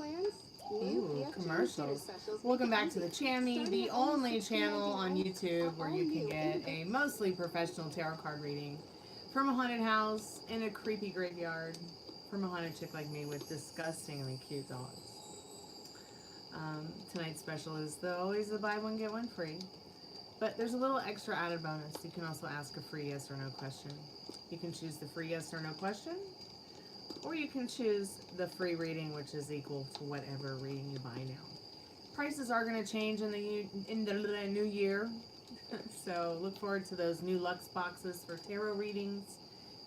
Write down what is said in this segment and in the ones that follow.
plans. Ooh, commercials. Welcome back to the Chammy, the only channel on YouTube where you can get a mostly professional tarot card reading from a haunted house in a creepy graveyard from a haunted chick like me with disgustingly cute dogs. Tonight's special is always the buy one get one free, but there's a little extra added bonus. You can also ask a free yes or no question. You can choose the free yes or no question, or you can choose the free reading, which is equal to whatever reading you buy now. Prices are going to change in the new year, so look forward to those new Lux boxes for tarot readings.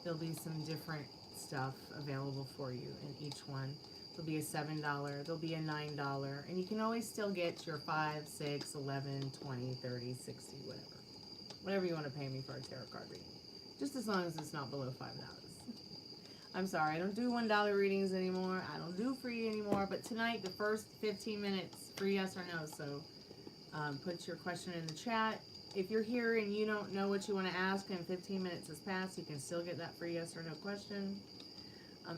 There'll be some different stuff available for you in each one. There'll be a $7, there'll be a $9, and you can always still get your 5, 6, 11, 20, 30, 60, whatever you want to pay me for a tarot card reading, just as long as it's not below $5. I'm sorry, I don't do $1 readings anymore. I don't do free anymore. But tonight, the first 15 minutes, free yes or no. So put your question in the chat. If you're here and you don't know what you want to ask and 15 minutes has passed, you can still get that free yes or no question.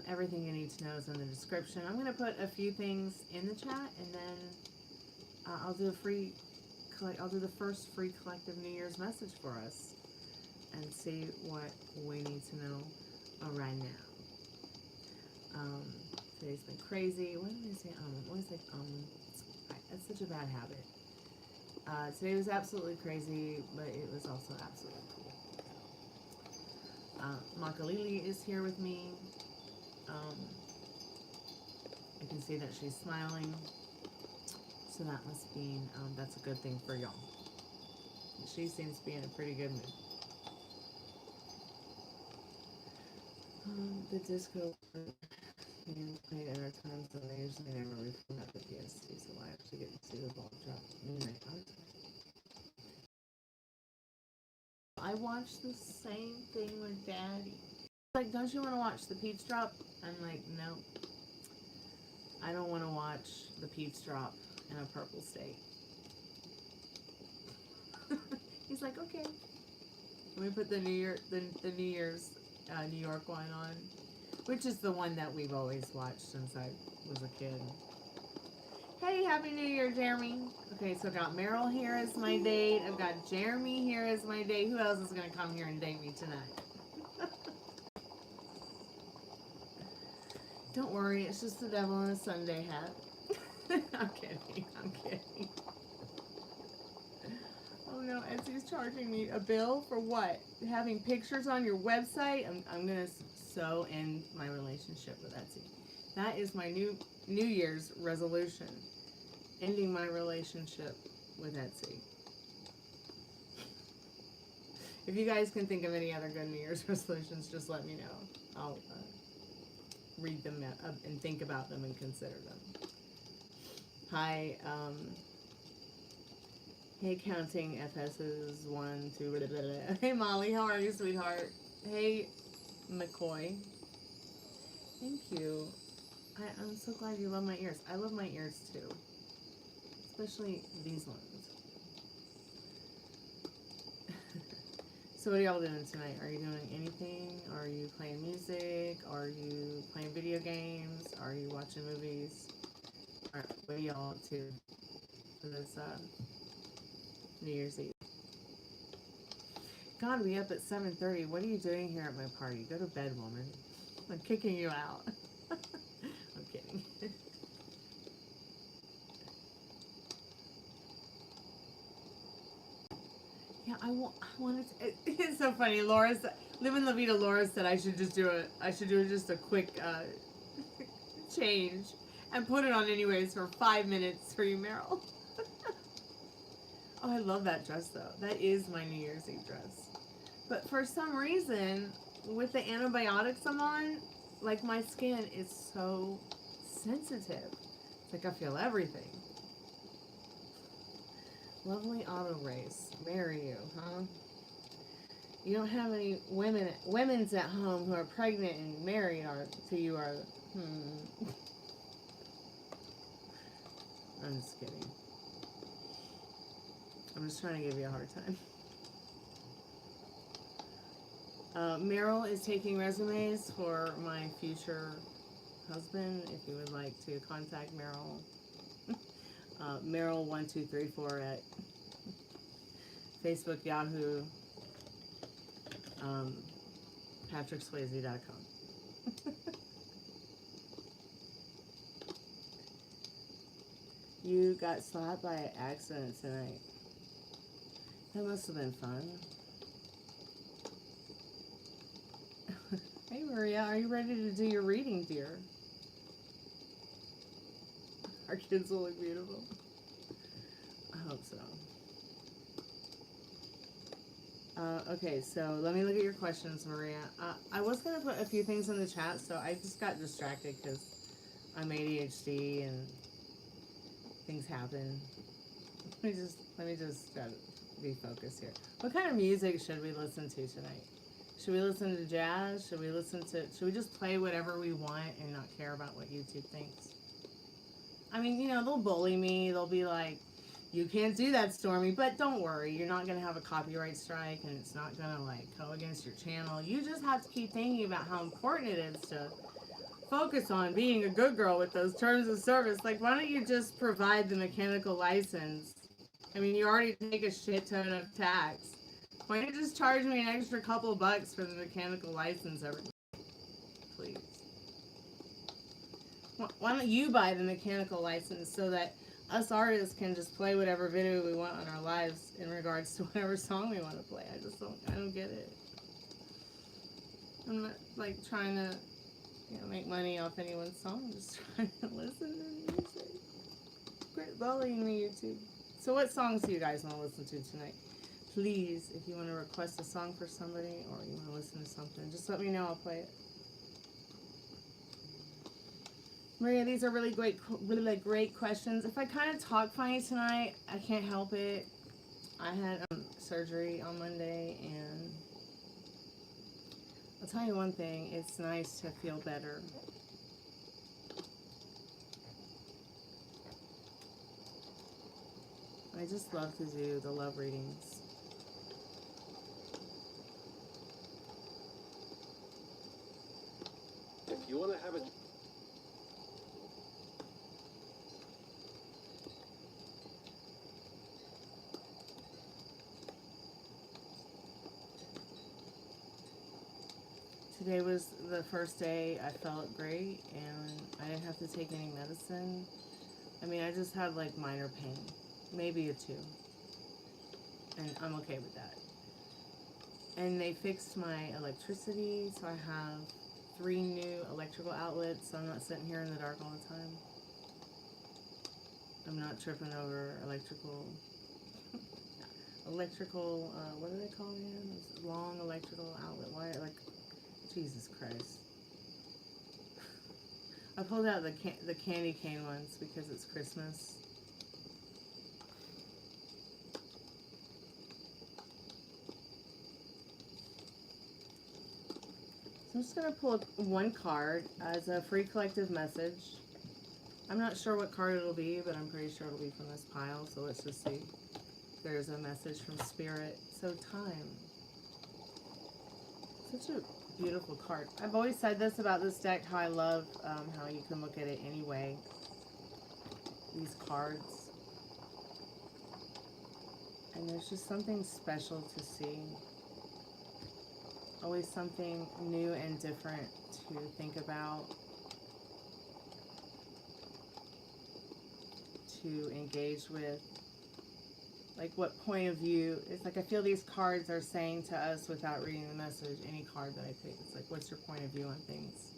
Everything you need to know is in the description. I'm going to put a few things in the chat, and then I'll do the first free collective New Year's message for us and see what we need to know right now. Today's been crazy. What did I say? What is it? That's such a bad habit. Today was absolutely crazy, but it was also absolutely cool. Makalili is here with me. I can see that she's smiling, so that must mean that's a good thing for y'all. She seems to be in a pretty good mood. The disco being played at our times, and I usually never refund at the PSC, so I actually get to see the ball drop midnight. I watched the same thing with Daddy. Like, don't you want to watch the peach drop? I'm like, nope. I don't want to watch the peach drop in a purple state. He's like, okay. Let me put the New Year's New York one on, which is the one that we've always watched since I was a kid. Hey, Happy New Year, Jeremy. Okay, so I've got Meryl here as my date. I've got Jeremy here as my date. Who else is going to come here and date me tonight? Don't worry, it's just the devil in a Sunday hat. I'm kidding, I'm kidding. Oh no, Etsy's charging me a bill for what? Having pictures on your website? I'm going to so end my relationship with Etsy. That is my New Year's resolution. Ending my relationship with Etsy. If you guys can think of any other good New Year's resolutions, just let me know. I'll read them and think about them and consider them. Hi, hey, counting FS's 1, 2, blah, blah, blah. Hey, Molly, how are you, sweetheart? Hey, McCoy. Thank you. I'm so glad you love my ears. I love my ears too. Especially these ones. So what are y'all doing tonight? Are you doing anything? Are you playing music? Are you playing video games? Are you watching movies? What are y'all up to for this New Year's Eve? God, we up at 7:30. What are you doing here at my party? Go to bed, woman. I'm kicking you out. I'm kidding. Yeah, I wanted to, it's so funny. Live in La Vida Laura said I should do just a quick change and put it on anyways for 5 minutes for you, Meryl. Oh, I love that dress though. That is my New Year's Eve dress. But for some reason, with the antibiotics I'm on, like my skin is so sensitive. It's like I feel everything. Lovely auto race. Marry you, huh? You don't have any women's at home who are pregnant and married to you are, I'm just kidding. I'm just trying to give you a hard time. Meryl is taking resumes for my future husband, if you would like to contact Meryl. Meryl1234 at Facebook, Yahoo, PatrickSwayze.com. You got slapped by an accident tonight. That must have been fun. Hey Maria, are you ready to do your reading, dear? Our kids will look beautiful. I hope so. Okay, so let me look at your questions, Maria. I was going to put a few things in the chat, so I just got distracted because I'm ADHD and things happen. Let me just try to be focused here. What kind of music should we listen to tonight? Should we listen to jazz? Should we just play whatever we want and not care about what YouTube thinks? I mean, you know, they'll bully me. They'll be like, you can't do that, Stormy. But don't worry. You're not going to have a copyright strike, and it's not going to, like, go against your channel. You just have to keep thinking about how important it is to focus on being a good girl with those terms of service. Like, why don't you just provide the mechanical license? I mean, you already take a shit ton of tax. Why don't you just charge me an extra couple bucks for the mechanical license every month, please? Why don't you buy the mechanical license so that us artists can just play whatever video we want on our lives in regards to whatever song we want to play? I don't get it. I'm not, like, trying to, you know, make money off anyone's song. I'm just trying to listen to music. Quit bullying me, YouTube. So what songs do you guys want to listen to tonight? Please, if you want to request a song for somebody or you want to listen to something, just let me know. I'll play it. Maria, these are really great questions. If I kind of talk funny tonight, I can't help it. I had surgery on Monday, and I'll tell you one thing. It's nice to feel better. I just love to do the love readings. If you want to have a... Today was the first day I felt great, and I didn't have to take any medicine. I mean, I just had like minor pain, maybe a 2, and I'm okay with that. And they fixed my electricity, so I have 3 new electrical outlets, so I'm not sitting here in the dark all the time. I'm not tripping over electrical, what do they call it again? Those long electrical outlet wire, like, Jesus Christ. I pulled out the candy cane ones because it's Christmas. So I'm just going to pull one card as a free collective message. I'm not sure what card it'll be, but I'm pretty sure it'll be from this pile. So let's just see. There's a message from Spirit. So time. Such a beautiful card. I've always said this about this deck, how I love how you can look at it anyway. These cards. And there's just something special to see. Always something new and different to think about, to engage with. Like, what point of view, it's like I feel these cards are saying to us without reading the message, any card that I pick, it's like, what's your point of view on things?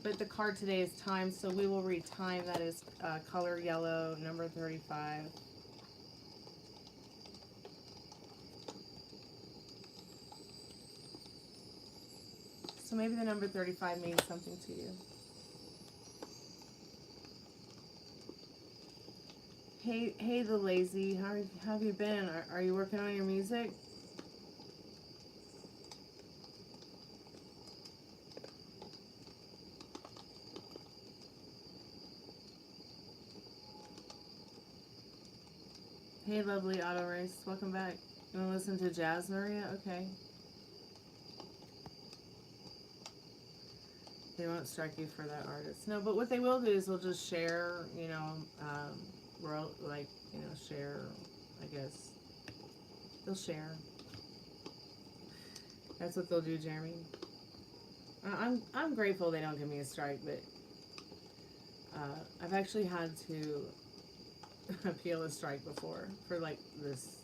But the card today is time, so we will read time. That is color yellow, number 35. So maybe the number 35 means something to you. Hey, the lazy. How have you been? Are you working on your music? Hey, lovely auto race. Welcome back. You want to listen to jazz, Maria? Okay. They won't strike you for that artist. No, but what they will do is they'll just share, you know, share, I guess. They'll share. That's what they'll do, Jeremy. I'm grateful they don't give me a strike, but I've actually had to appeal a strike before for like this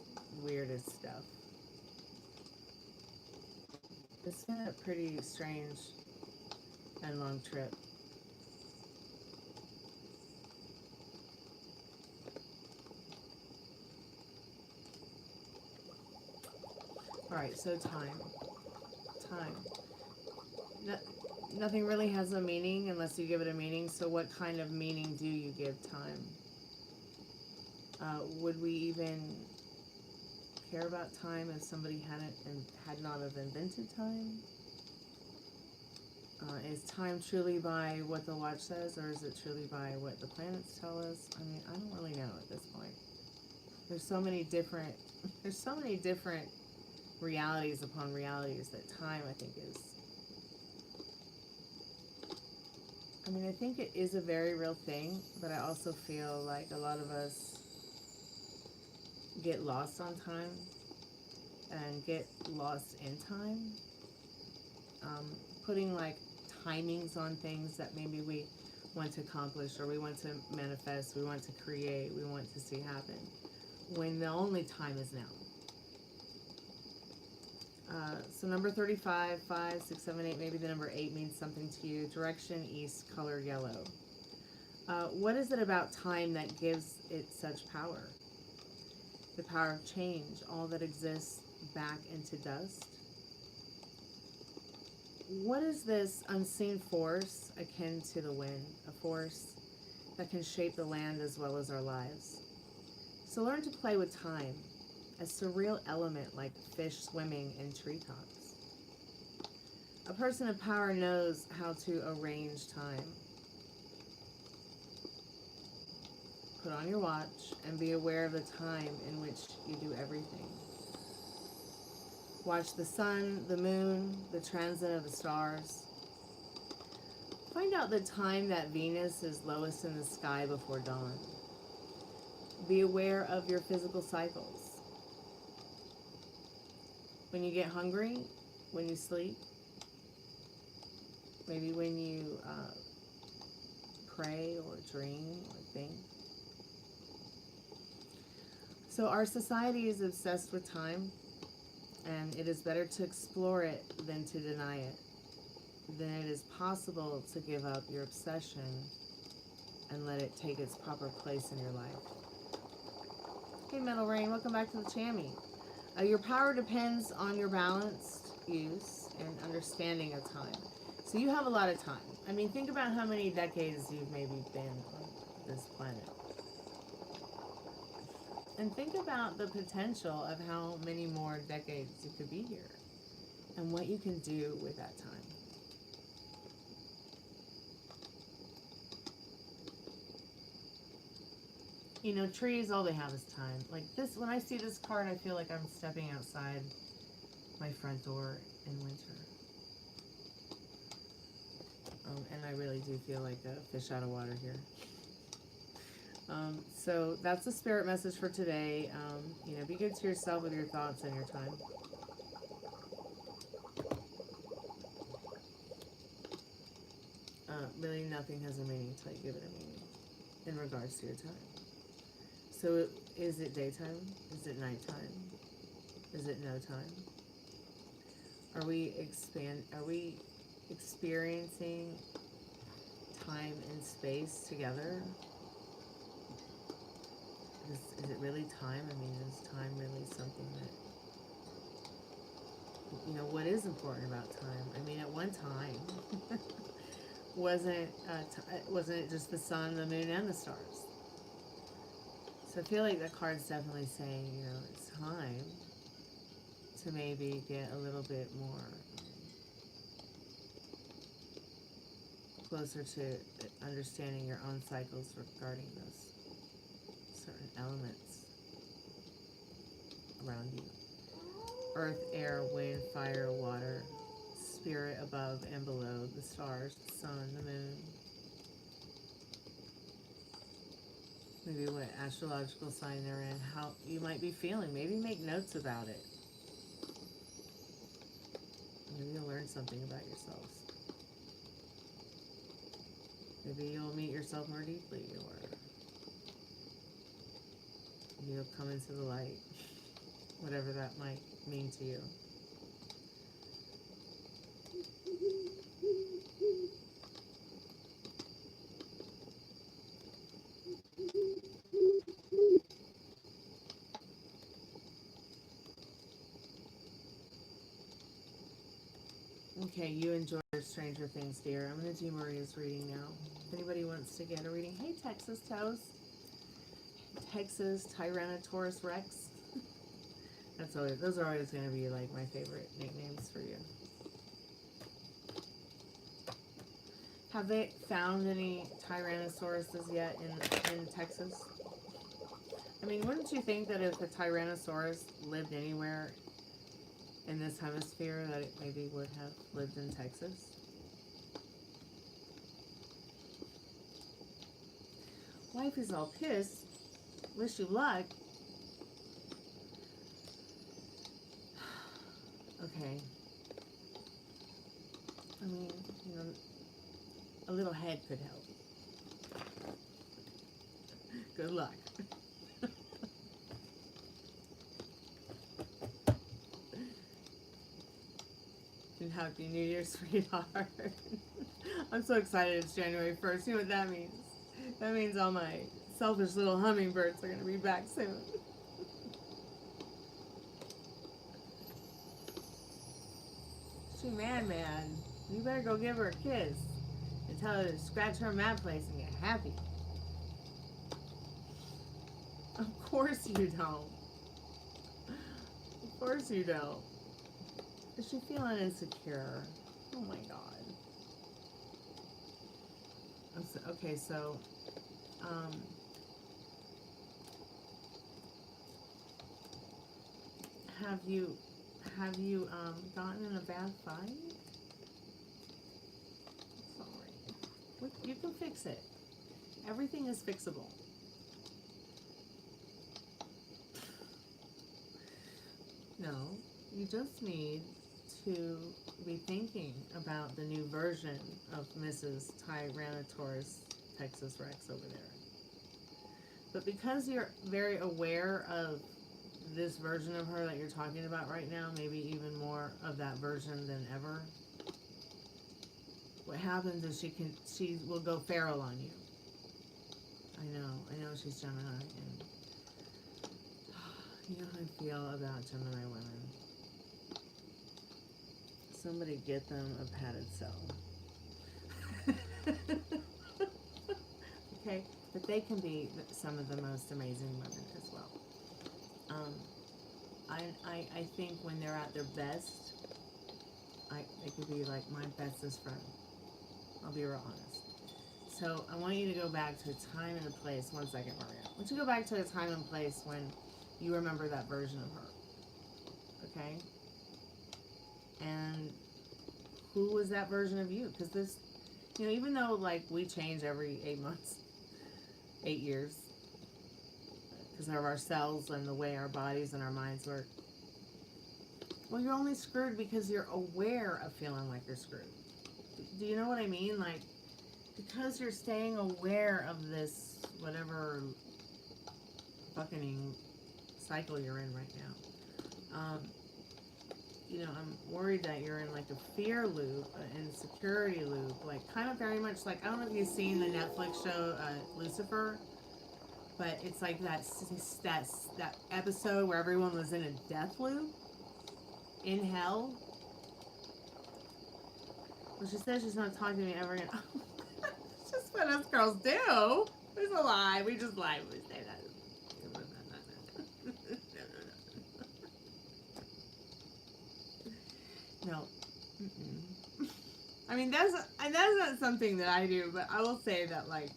weirdest stuff. It's been a pretty strange and long trip. Alright, so time. Nothing really has a meaning unless you give it a meaning, so what kind of meaning do you give time? Would we even care about time if somebody had not have invented time? Is time truly by what the watch says, or is it truly by what the planets tell us? I mean, I don't really know at this point. There's so many different realities upon realities that time, I think, is. I mean, I think it is a very real thing, but I also feel like a lot of us get lost on time and get lost in time. Putting like timings on things that maybe we want to accomplish, or we want to manifest, we want to create, we want to see happen, when the only time is now. So number 35, 5, 6, 7, 8, maybe the number 8 means something to you. Direction, east, color yellow. What is it about time that gives it such power? The power of change, all that exists back into dust. What is this unseen force akin to the wind? A force that can shape the land as well as our lives. So learn to play with time. A surreal element like fish swimming in treetops. A person of power knows how to arrange time. Put on your watch and be aware of the time in which you do everything. Watch the sun, the moon, the transit of the stars. Find out the time that Venus is lowest in the sky before dawn. Be aware of your physical cycles. When you get hungry, when you sleep, maybe when you pray or dream or think. So our society is obsessed with time, and it is better to explore it than to deny it. Then it is possible to give up your obsession and let it take its proper place in your life. Hey Metal Rain, welcome back to the Chammy. Your power depends on your balanced use and understanding of time. So you have a lot of time. I mean, think about how many decades you've maybe been on this planet. And think about the potential of how many more decades you could be here and what you can do with that time. You know, trees, all they have is time. Like this, when I see this card, I feel like I'm stepping outside my front door in winter. And I really do feel like a fish out of water here. So that's the spirit message for today. You know, be good to yourself with your thoughts and your time. Really nothing has a meaning until you give it a meaning in regards to your time. So is it daytime? Is it nighttime? Is it no time? Are we experiencing time and space together? Is it really time? I mean, is time really something that, you know, what is important about time? I mean, at one time, wasn't it just the sun, the moon, and the stars? So I feel like that card's definitely saying, you know, it's time to maybe get a little bit more closer to understanding your own cycles regarding those certain elements around you. Earth, air, wind, fire, water, spirit above and below, the stars, the sun, the moon. Maybe what astrological sign they're in, how you might be feeling. Maybe make notes about it. Maybe you'll learn something about yourselves. Maybe you'll meet yourself more deeply, or you'll come into the light, whatever that might mean to you. Okay, you enjoy Stranger Things, dear. I'm going to do Maria's reading now. If anybody wants to get a reading. Hey, Texas Toes. Texas Tyrannosaurus Rex. Those are always going to be like my favorite nicknames for you. Have they found any Tyrannosauruses yet in Texas? I mean, wouldn't you think that if a Tyrannosaurus lived anywhere in this hemisphere, that it maybe would have lived in Texas? Wife is all pissed. Wish you luck. Okay. I mean, you know, a little head could help. Good luck. And happy New Year, sweetheart. I'm so excited it's January 1st. You know what that means? That means all my selfish little hummingbirds are going to be back soon. She man. You better go give her a kiss and tell her to scratch her mad place and get happy. Of course you don't. Of course you don't. Is she feeling insecure? Oh my god. Okay, so have you gotten in a bad fight? Sorry. You can fix it. Everything is fixable. No, you just need to be thinking about the new version of Mrs. Tyrannosaurus Texas Rex over there. But because you're very aware of this version of her that you're talking about right now, maybe even more of that version than ever, what happens is she will go feral on you. I know she's Gemini, and you know how I feel about Gemini women. Somebody get them a padded cell. Okay, but they can be some of the most amazing women as well. I think when they're at their best, they could be like my bestest friend. I'll be real honest. So I want you to go back to a time and a place. One second, Maria. I want you to go back to a time and place when you remember that version of her. Okay? And who was that version of you? Because this, you know, even though like we change every 8 months, 8 years, because of our cells and the way our bodies and our minds work, well, you're only screwed because you're aware of feeling like you're screwed. Do you know what I mean? Like, because you're staying aware of this, whatever fucking cycle you're in right now. You know, I'm worried that you're in like a fear loop, an insecurity loop, like kind of very much like, I don't know if you've seen the Netflix show Lucifer, but it's like that episode where everyone was in a death loop in hell. Well, she says she's not talking to me ever again. It's just what us girls do. There's a lie. We just lie when we say that. No. I mean, that's not something that I do, but I will say that, like,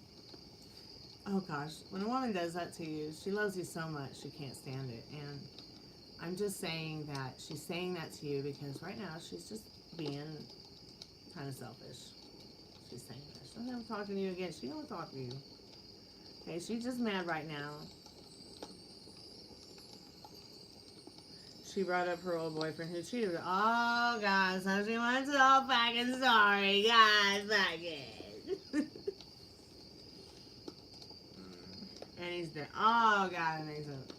oh gosh, when a woman does that to you, she loves you so much she can't stand it. And I'm just saying that she's saying that to you because right now she's just being kind of selfish. She's saying that. She's never talking to you again. She don't talk to you. Okay, she's just mad right now. She brought up her old boyfriend who cheated with her. Oh, God, so she wants the whole fucking story. God, fuck it. And he's there. Oh, God, it makes it.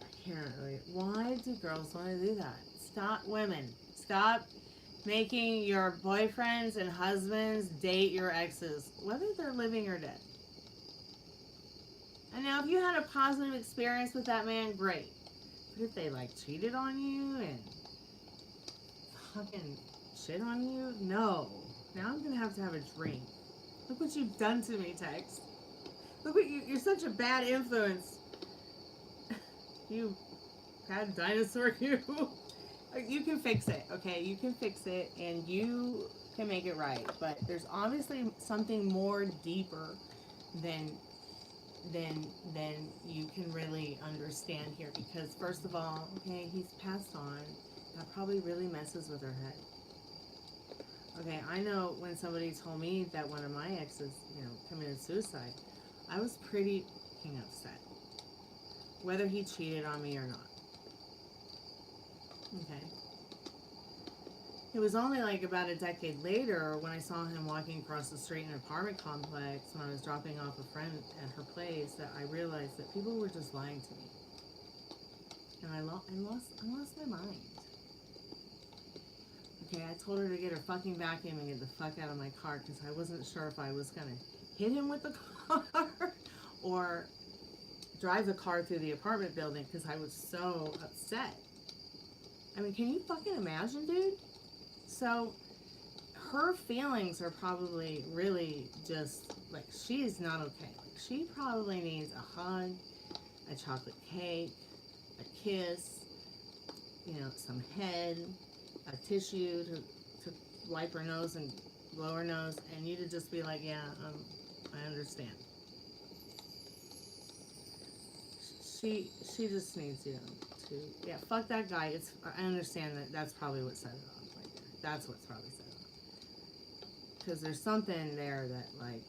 I can't really. Why do girls want to do that? Stop, women. Stop making your boyfriends and husbands date your exes, whether they're living or dead. And now, if you had a positive experience with that man, great. But if they, like, cheated on you and fucking shit on you, no. Now I'm going to have a drink. Look what you've done to me, Tex. Look what you're such a bad influence. You bad dinosaur, you. You can fix it, okay? You can fix it, and you can make it right. But there's obviously something more deeper than you can really understand here. Because first of all, okay, he's passed on. That probably really messes with her head. Okay, I know when somebody told me that one of my exes, committed suicide, I was pretty fucking upset. Whether he cheated on me or not. Okay. It was only like about a decade later when I saw him walking across the street in an apartment complex when I was dropping off a friend at her place that I realized that people were just lying to me. And I lost my mind. Okay, I told her to get her fucking vacuum and get the fuck out of my car because I wasn't sure if I was going to hit him with the car or drive the car through the apartment building because I was so upset. I mean, can you fucking imagine, dude? So, her feelings are probably really just, like, she is not okay. Like, she probably needs a hug, a chocolate cake, a kiss, some head, a tissue to wipe her nose and blow her nose, and you to just be like, yeah, I understand. She just needs you to, yeah, fuck that guy. I understand that's probably what set it off right there. That's what's probably set it off. Because there's something there that, like,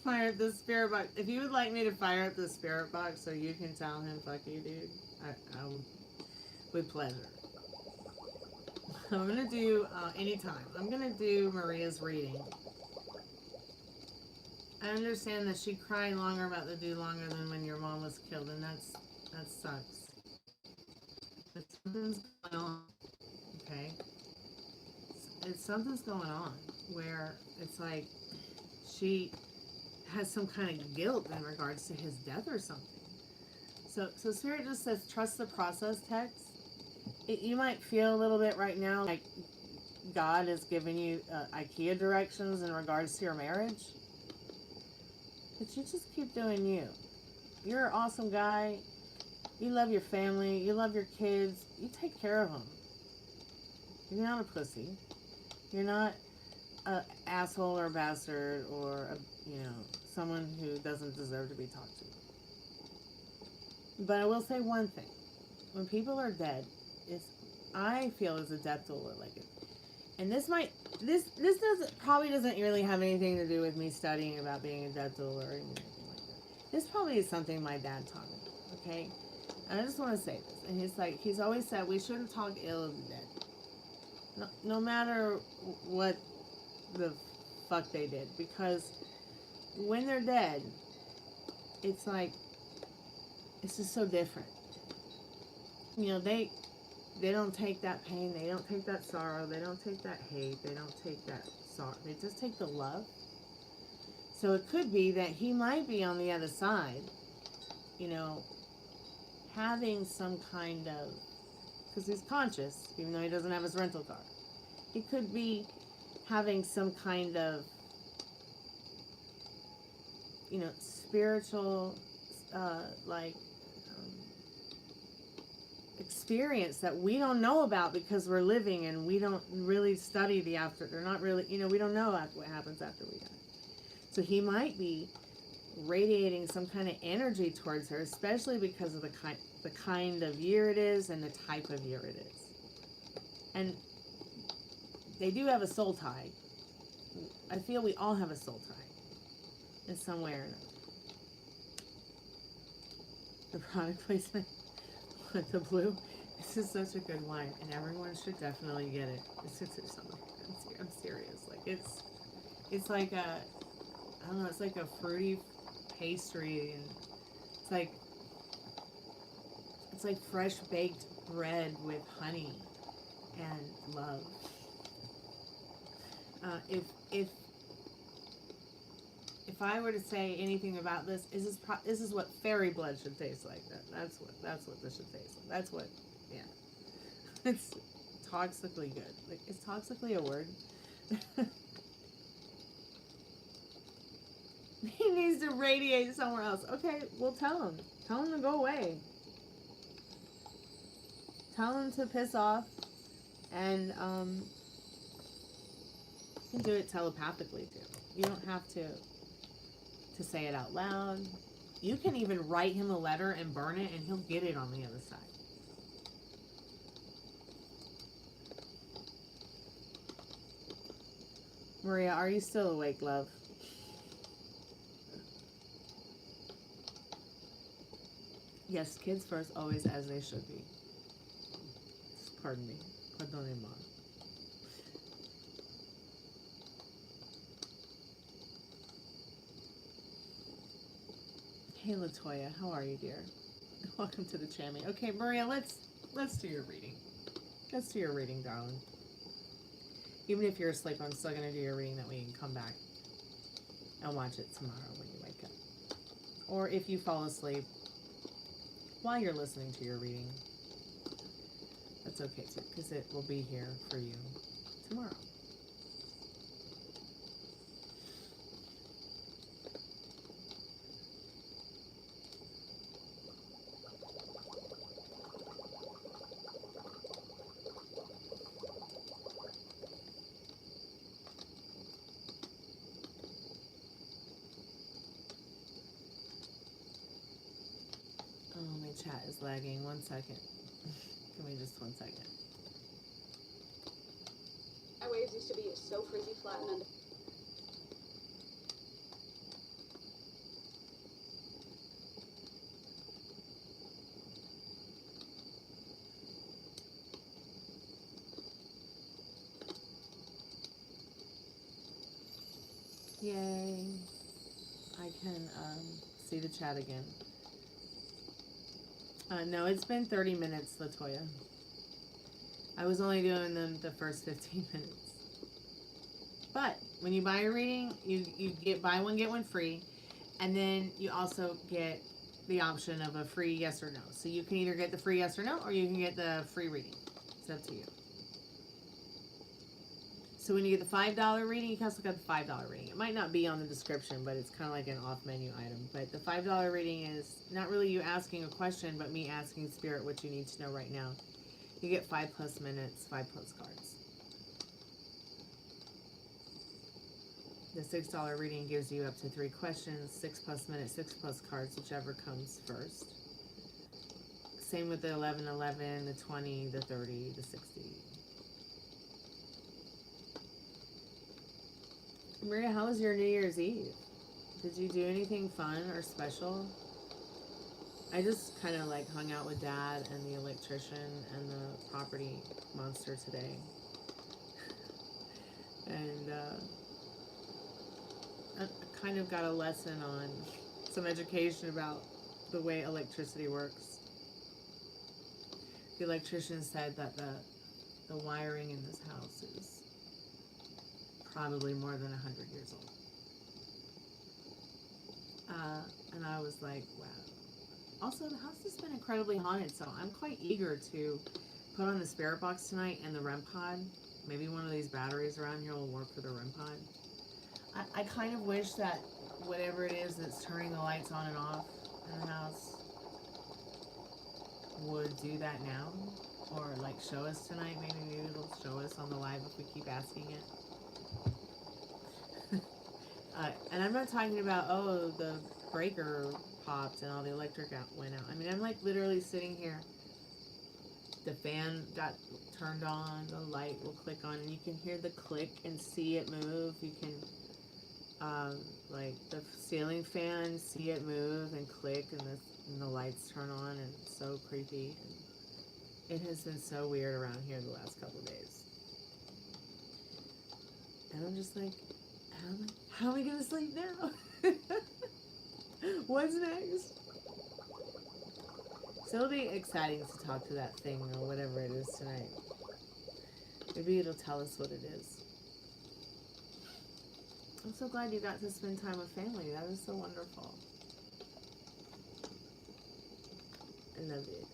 Fire up the spirit box. If you would like me to fire up the spirit box so you can tell him, fuck you, dude, I would, with pleasure. I'm going to do, anytime. I'm going to do Maria's reading. I understand that she cried longer about the dude longer than when your mom was killed, and that sucks. But something's going on, okay? Something's going on where it's like she has some kind of guilt in regards to his death or something. So Spirit just says, trust the process, Tex. You might feel a little bit right now like God is giving you IKEA directions in regards to your marriage. But you just keep doing you. You're an awesome guy. You love your family. You love your kids. You take care of them. You're not a pussy. You're not an asshole or a bastard or someone who doesn't deserve to be talked to. But I will say one thing. When people are dead, I feel is a death doula, like it. And this probably doesn't really have anything to do with me studying about being a death doula or anything like that. This probably is something my dad taught me, okay? And I just want to say this. And he's always said we shouldn't talk ill of the dead. No matter what the fuck they did. Because when they're dead, it's like, it's just so different. They don't take that pain, they don't take that sorrow, they don't take that hate, they don't take that sorrow, they just take the love. So it could be that he might be on the other side, having some kind of, because he's conscious, even though he doesn't have his rental car. He could be having some kind of, spiritual, experience that we don't know about because we're living and we don't really study the after. They're not really, you know, we don't know what happens after we die. So he might be radiating some kind of energy towards her, especially because of the kind of year it is and the type of year it is. And they do have a soul tie. I feel we all have a soul tie in some way or another. The product placement with the blue. This is such a good wine, and everyone should definitely get it. I'm serious. Like it's like a, I don't know. It's like a fruity pastry, and it's like fresh baked bread with honey and love. If I were to say anything about this, this is what fairy blood should taste like. That's what this should taste like. That's what, yeah. It's toxically good. Like, is toxically a word? He needs to radiate somewhere else. Okay, well, tell him. Tell him to go away. Tell him to piss off, and you can do it telepathically too. You don't have to say it out loud. You can even write him a letter and burn it, and he'll get it on the other side. Maria, are you still awake, love? Yes, kids first, always, as they should be. Pardon me. Pardonnez-moi. Hey, Latoya, how are you, dear? Welcome to the channel. Okay, Maria, let's do your reading. Let's do your reading, darling. Even if you're asleep, I'm still going to do your reading. That way you can come back and watch it tomorrow when you wake up. Or if you fall asleep while you're listening to your reading, that's okay too, because it will be here for you tomorrow. Chat is lagging. 1 second. Give me just 1 second. My waves used to be so frizzy, flat, and under. Yay. I can see the chat again. No, it's been 30 minutes, Latoya. I was only doing them the first 15 minutes. But when you buy a reading, you get buy one, get one free. And then you also get the option of a free yes or no. So you can either get the free yes or no, or you can get the free reading. It's up to you. So when you get the $5 reading, you can also get the $5 reading. It might not be on the description, but it's kind of like an off-menu item. But the $5 reading is not really you asking a question, but me asking Spirit what you need to know right now. You get 5+ minutes, 5+ cards. The $6 reading gives you up to 3 questions, 6+ minutes, 6+ cards, whichever comes first. Same with the 11-11, the 20, the 30, the 60. Maria, how was your New Year's Eve? Did you do anything fun or special? I just kind of like hung out with Dad and the electrician and the property monster today. And I kind of got a lesson on some education about the way electricity works. The electrician said that the wiring in this house is probably more than 100 years old. And I was like, wow. Also, the house has been incredibly haunted, so I'm quite eager to put on the Spiritbox tonight and the REM pod. Maybe one of these batteries around here will work for the REM pod. I kind of wish that whatever it is that's turning the lights on and off in the house would do that now, or like show us tonight. Maybe it'll show us on the live if we keep asking it. And I'm not talking about, oh, the breaker popped and all the electric went out. I mean, I'm like literally sitting here. The fan got turned on, the light will click on, and you can hear the click and see it move. You can, like the ceiling fan, see it move and click, and the lights turn on, and it's so creepy. And it has been so weird around here the last couple of days. And I'm just like, how am I gonna sleep now? What's next? So it'll be exciting to talk to that thing or whatever it is tonight. Maybe it'll tell us what it is. I'm so glad you got to spend time with family. That is so wonderful. I love it.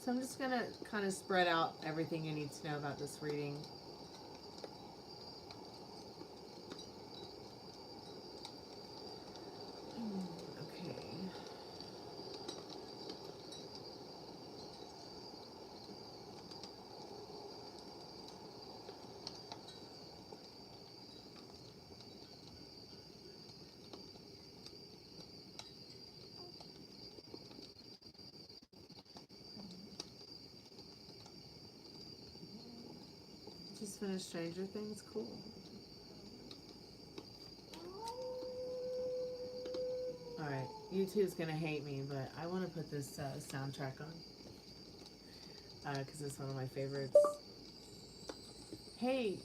So I'm just going to kind of spread out everything you need to know about this reading. Okay. Just finished Stranger Things. Cool. Alright, YouTube's gonna hate me, but I want to put this soundtrack on. Because it's one of my favorites. Hey,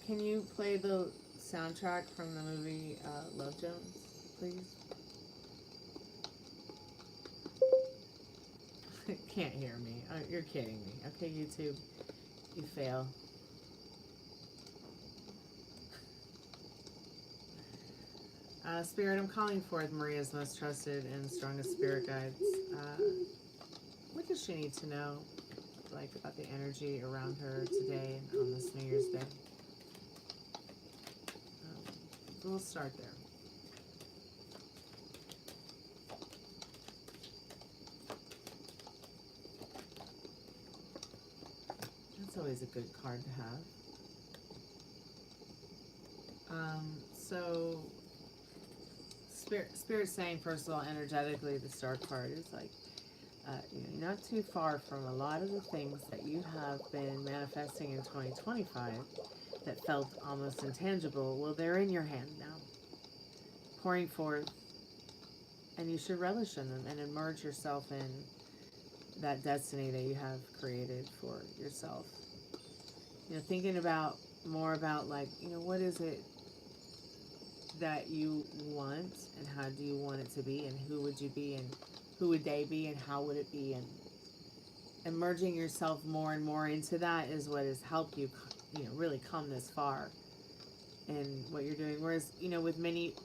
can you play the soundtrack from the movie Love Jones, please? Can't hear me. You're kidding me. Okay, YouTube, you fail. Spirit, I'm calling forth Maria's most trusted and strongest spirit guides. What does she need to know, like, about the energy around her today and on this New Year's Day? So we'll start there. That's always a good card to have. So Spirit's saying, first of all, energetically, the Star card is like, you're not too far from a lot of the things that you have been manifesting in 2025 that felt almost intangible. Well, they're in your hand now, pouring forth, and you should relish in them and immerse yourself in that destiny that you have created for yourself. You know, thinking about more about, like, you know, what is it that you want, and how do you want it to be, and who would you be, and who would they be, and how would it be, and emerging yourself more and more into that is what has helped you, you know, really come this far in what you're doing. Whereas, you know, with many,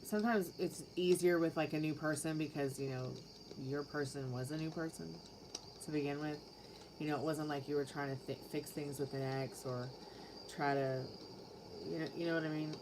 sometimes it's easier with like a new person because, you know, your person was a new person to begin with. You know, it wasn't like you were trying to fix things with an ex or try to, you know what I mean?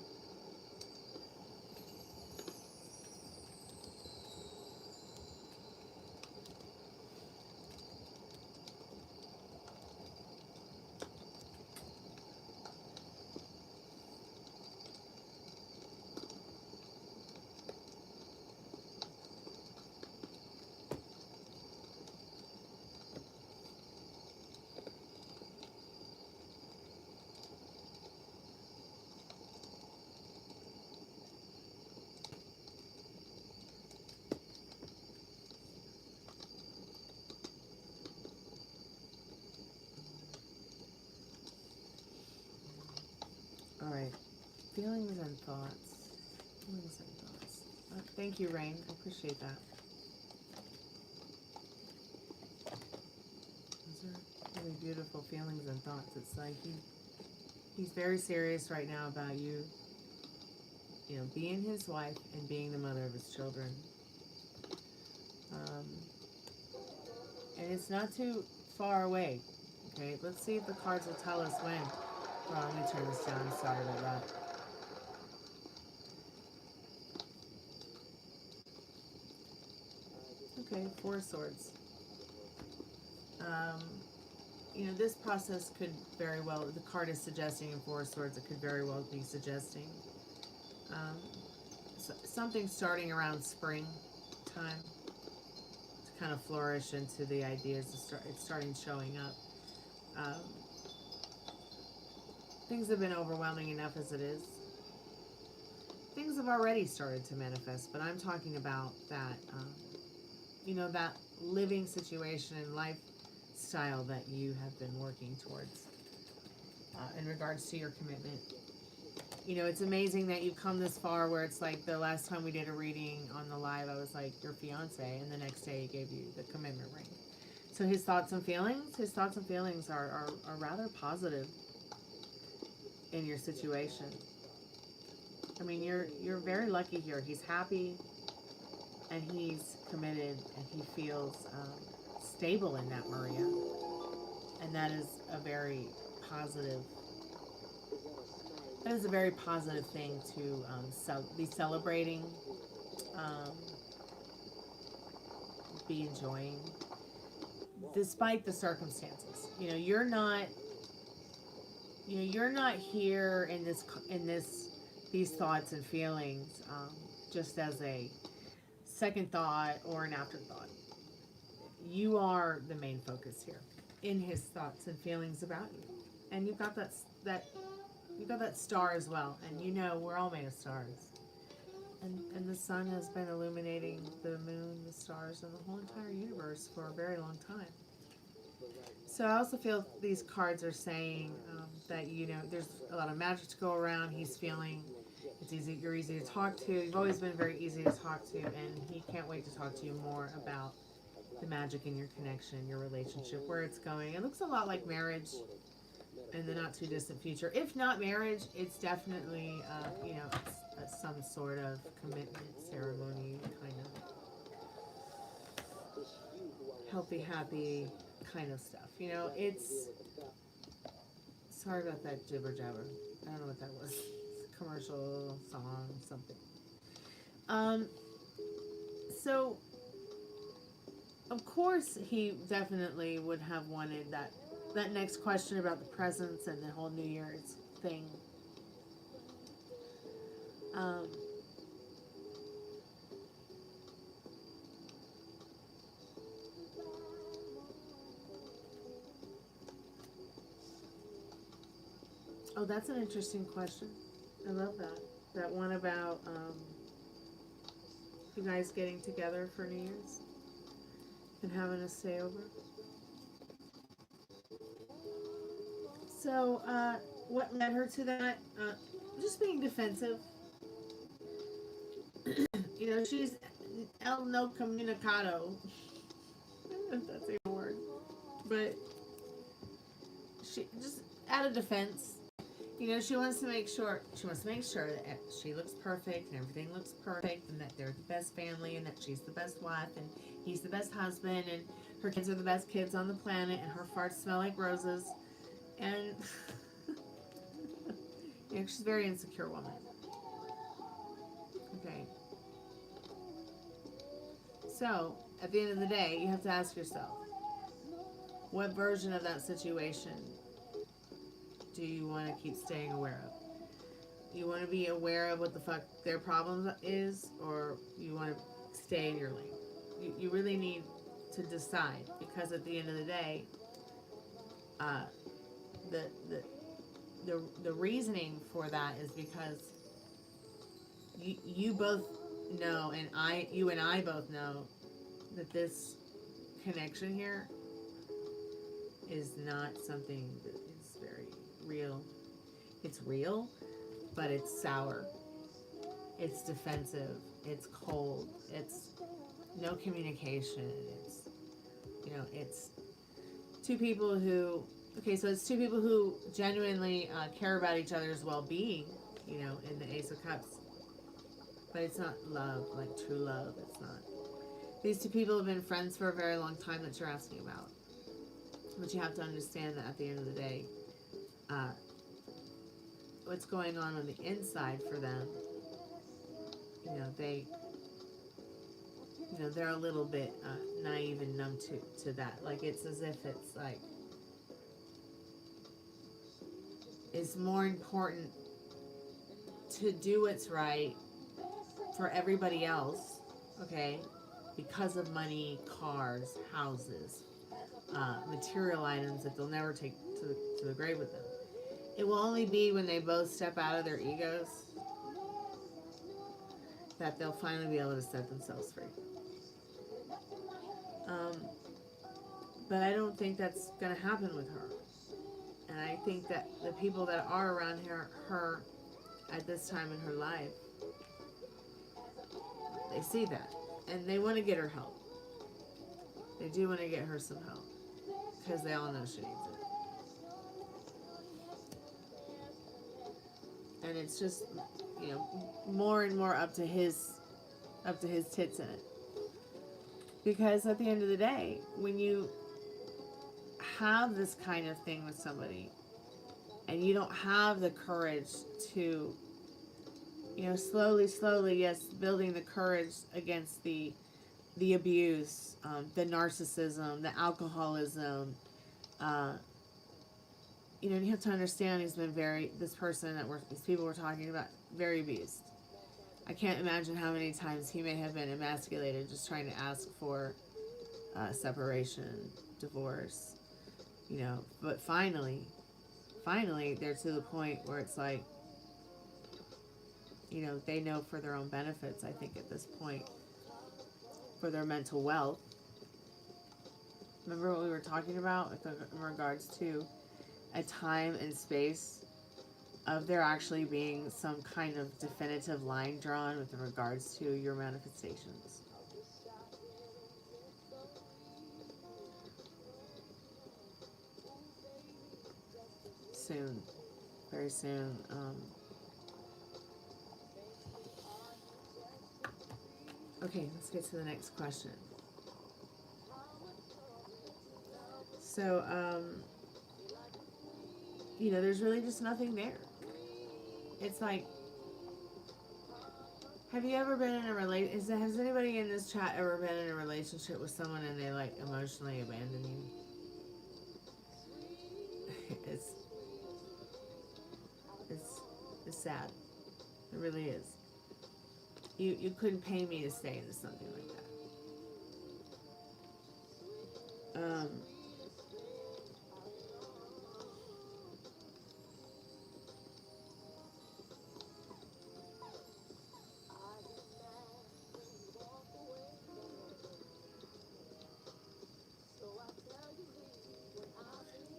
Alright, feelings and thoughts. Feelings and thoughts. Thank you, Rain. I appreciate that. Those are really beautiful feelings and thoughts. It's like he's very serious right now about you, you know, being his wife and being the mother of his children. And it's not too far away. Okay, let's see if the cards will tell us when. Well, let me turn this down. Sorry about that. Okay, Four of Swords. You know, this process could very well, the card is suggesting in Four of Swords, it could very well be suggesting something starting around spring time to kind of flourish into the ideas. It's starting showing up. Things have been overwhelming enough as it is. Things have already started to manifest, but I'm talking about that, you know, that living situation and lifestyle that you have been working towards in regards to your commitment. You know, it's amazing that you've come this far where it's like the last time we did a reading on the live, I was like, your fiance, and the next day he gave you the commitment ring. So his thoughts and feelings are rather positive in your situation. I mean, you're very lucky here. He's happy, and he's committed, and he feels stable in that, Maria. And that is a very positive. That is a very positive thing to be celebrating, be enjoying, despite the circumstances. You know, you're not here in these thoughts and feelings just as a second thought or an afterthought. You are the main focus here in his thoughts and feelings about you, and you've got that star as well. And you know, we're all made of stars, and the sun has been illuminating the moon, the stars, and the whole entire universe for a very long time. So I also feel these cards are saying that, you know, there's a lot of magic to go around. He's feeling you're easy to talk to. You've always been very easy to talk to, and he can't wait to talk to you more about the magic in your connection, your relationship, where it's going. It looks a lot like marriage in the not too distant future. If not marriage, it's definitely you know, some sort of commitment ceremony, kind of healthy, happy kind of stuff. You know, it's, sorry about that jibber jabber. I don't know what that was. Commercial, song, something. So of course he definitely would have wanted that next question about the presents and the whole New Year's thing. Oh, that's an interesting question. I love that. That one about you guys getting together for New Year's and having a stay over. So, what led her to that? Just being defensive. You know, she's el no comunicado. I don't know if that's a word. But she just out of defense. You know, she wants to make sure that she looks perfect and everything looks perfect, and that they're the best family, and that she's the best wife, and he's the best husband, and her kids are the best kids on the planet, and her farts smell like roses. And you know, she's a very insecure woman. Okay. So, at the end of the day, you have to ask yourself, what version of that situation do you want to keep staying aware of? You want to be aware of what the fuck their problem is, or you want to stay in your lane? You really need to decide, because at the end of the day, the reasoning for that is because you both know, and you and I both know, that this connection here is not something that is very real. It's real, but it's sour. It's defensive. It's cold. It's no communication. It's, you know, it's two people who, okay, so it's two people who genuinely care about each other's well-being, you know, in the Ace of Cups. But it's not love, like true love. It's not. These two people have been friends for a very long time that you're asking about. But you have to understand that at the end of the day, what's going on the inside for them, you know, you know, they're a little bit naive and numb to that. Like, it's as if it's like, it's more important to do what's right for everybody else, okay, because of money, cars, houses, material items that they'll never take to the grave with them. It will only be when they both step out of their egos that they'll finally be able to set themselves free. But I don't think that's going to happen with her. And I think that the people that are around her at this time in her life, they see that. And they want to get her help. They do want to get her some help. Because they all know she needs it. And it's just, you know, more and more up to his tits in it. Because at the end of the day, when you have this kind of thing with somebody and you don't have the courage to, you know, slowly, yes, building the courage against the abuse, the narcissism, the alcoholism, you know, you have to understand he's been these people we're talking about, very abused. I can't imagine how many times he may have been emasculated just trying to ask for separation, divorce, you know. But finally, they're to the point where it's like, you know, they know for their own benefits, I think at this point, for their mental wealth. Remember what we were talking about in regards to a time and space of there actually being some kind of definitive line drawn with regards to your manifestations. Soon. Very soon. Okay, let's get to the next question. So, you know, there's really just nothing there. It's like, have you ever been in a relationship? Has anybody in this chat ever been in a relationship with someone and they like emotionally abandon you? It's sad. It really is. You couldn't pay me to stay into something like that.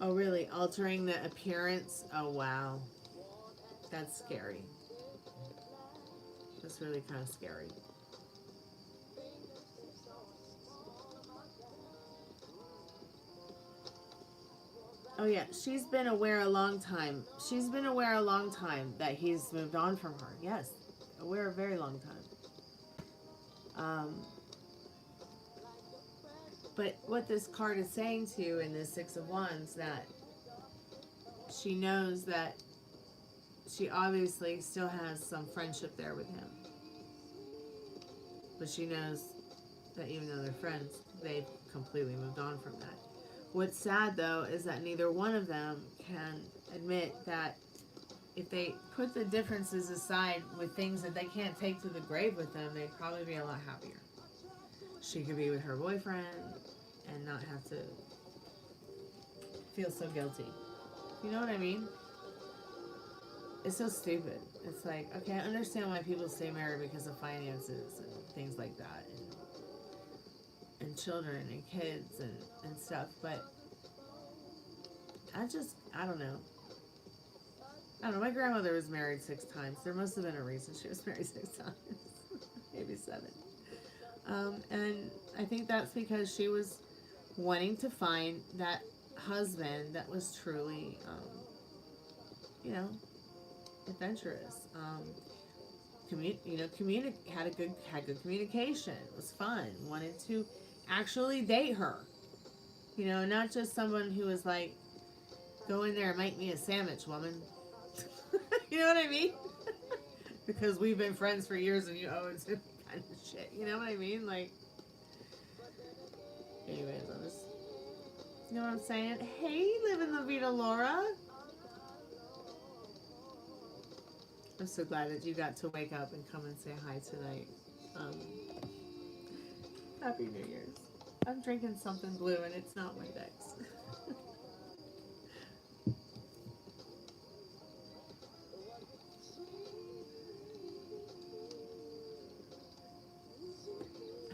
Oh, really? Altering the appearance? Oh, wow. That's scary. That's really kind of scary. Oh, yeah. She's been aware a long time. She's been aware a long time that he's moved on from her. Yes. Aware a very long time. But what this card is saying to you in this Six of Wands, that she knows that she obviously still has some friendship there with him. But she knows that even though they're friends, they've completely moved on from that. What's sad, though, is that neither one of them can admit that if they put the differences aside with things that they can't take to the grave with them, they'd probably be a lot happier. She could be with her boyfriend and not have to feel so guilty. You know what I mean? It's so stupid. It's like, okay, I understand why people stay married because of finances and things like that, and children and kids and stuff, but I don't know. I don't know, my grandmother was married 6 times. There must have been a reason she was married 6 times. Maybe 7. And I think that's because she was wanting to find that husband that was truly, you know, adventurous. Had good communication. Was fun. Wanted to actually date her. You know, not just someone who was like, go in there and make me a sandwich, woman. You know what I mean? Because we've been friends for years and you owe it to me kind of shit. You know what I mean? Like, Anyways, I'm just, you know what I'm saying? Hey, living La Vida Laura. I'm so glad that you got to wake up and come and say hi tonight. Happy New Year's. I'm drinking something blue and it's not Windex.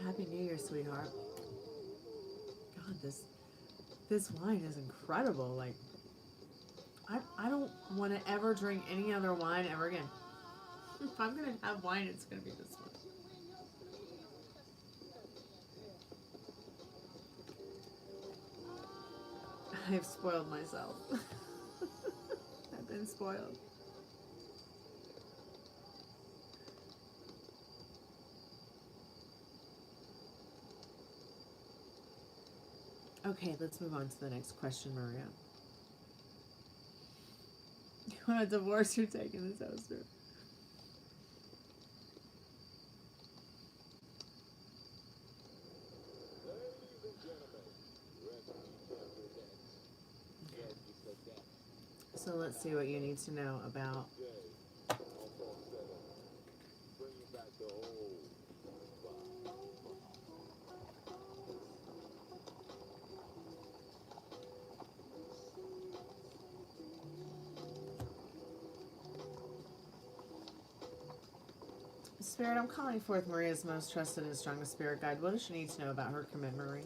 Happy New Year, sweetheart. God, this wine is incredible. Like, I don't want to ever drink any other wine ever again. If I'm going to have wine, it's going to be this one. I've spoiled myself. I've been spoiled. Okay, let's move on to the next question, Maria. You want a divorce? You're taking the toaster. So let's see what you need to know about Spirit. I'm calling forth Maria's most trusted and strongest spirit guide. What does she need to know about her commitment ring?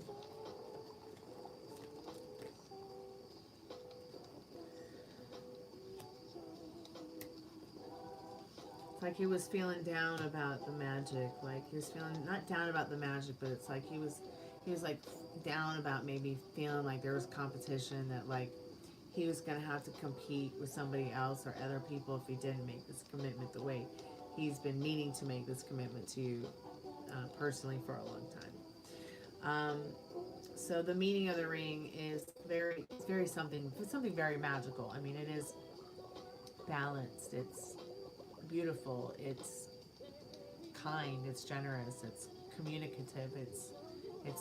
Like he was feeling down about the magic. Like he was feeling not down about the magic, but it's like he was like down about maybe feeling like there was competition, that like he was gonna have to compete with somebody else or other people if he didn't make this commitment the way he's been meaning to make this commitment to you personally for a long time. So the meaning of the ring is very something very magical. I mean, it is balanced. It's beautiful, it's kind, it's generous, it's communicative, it's you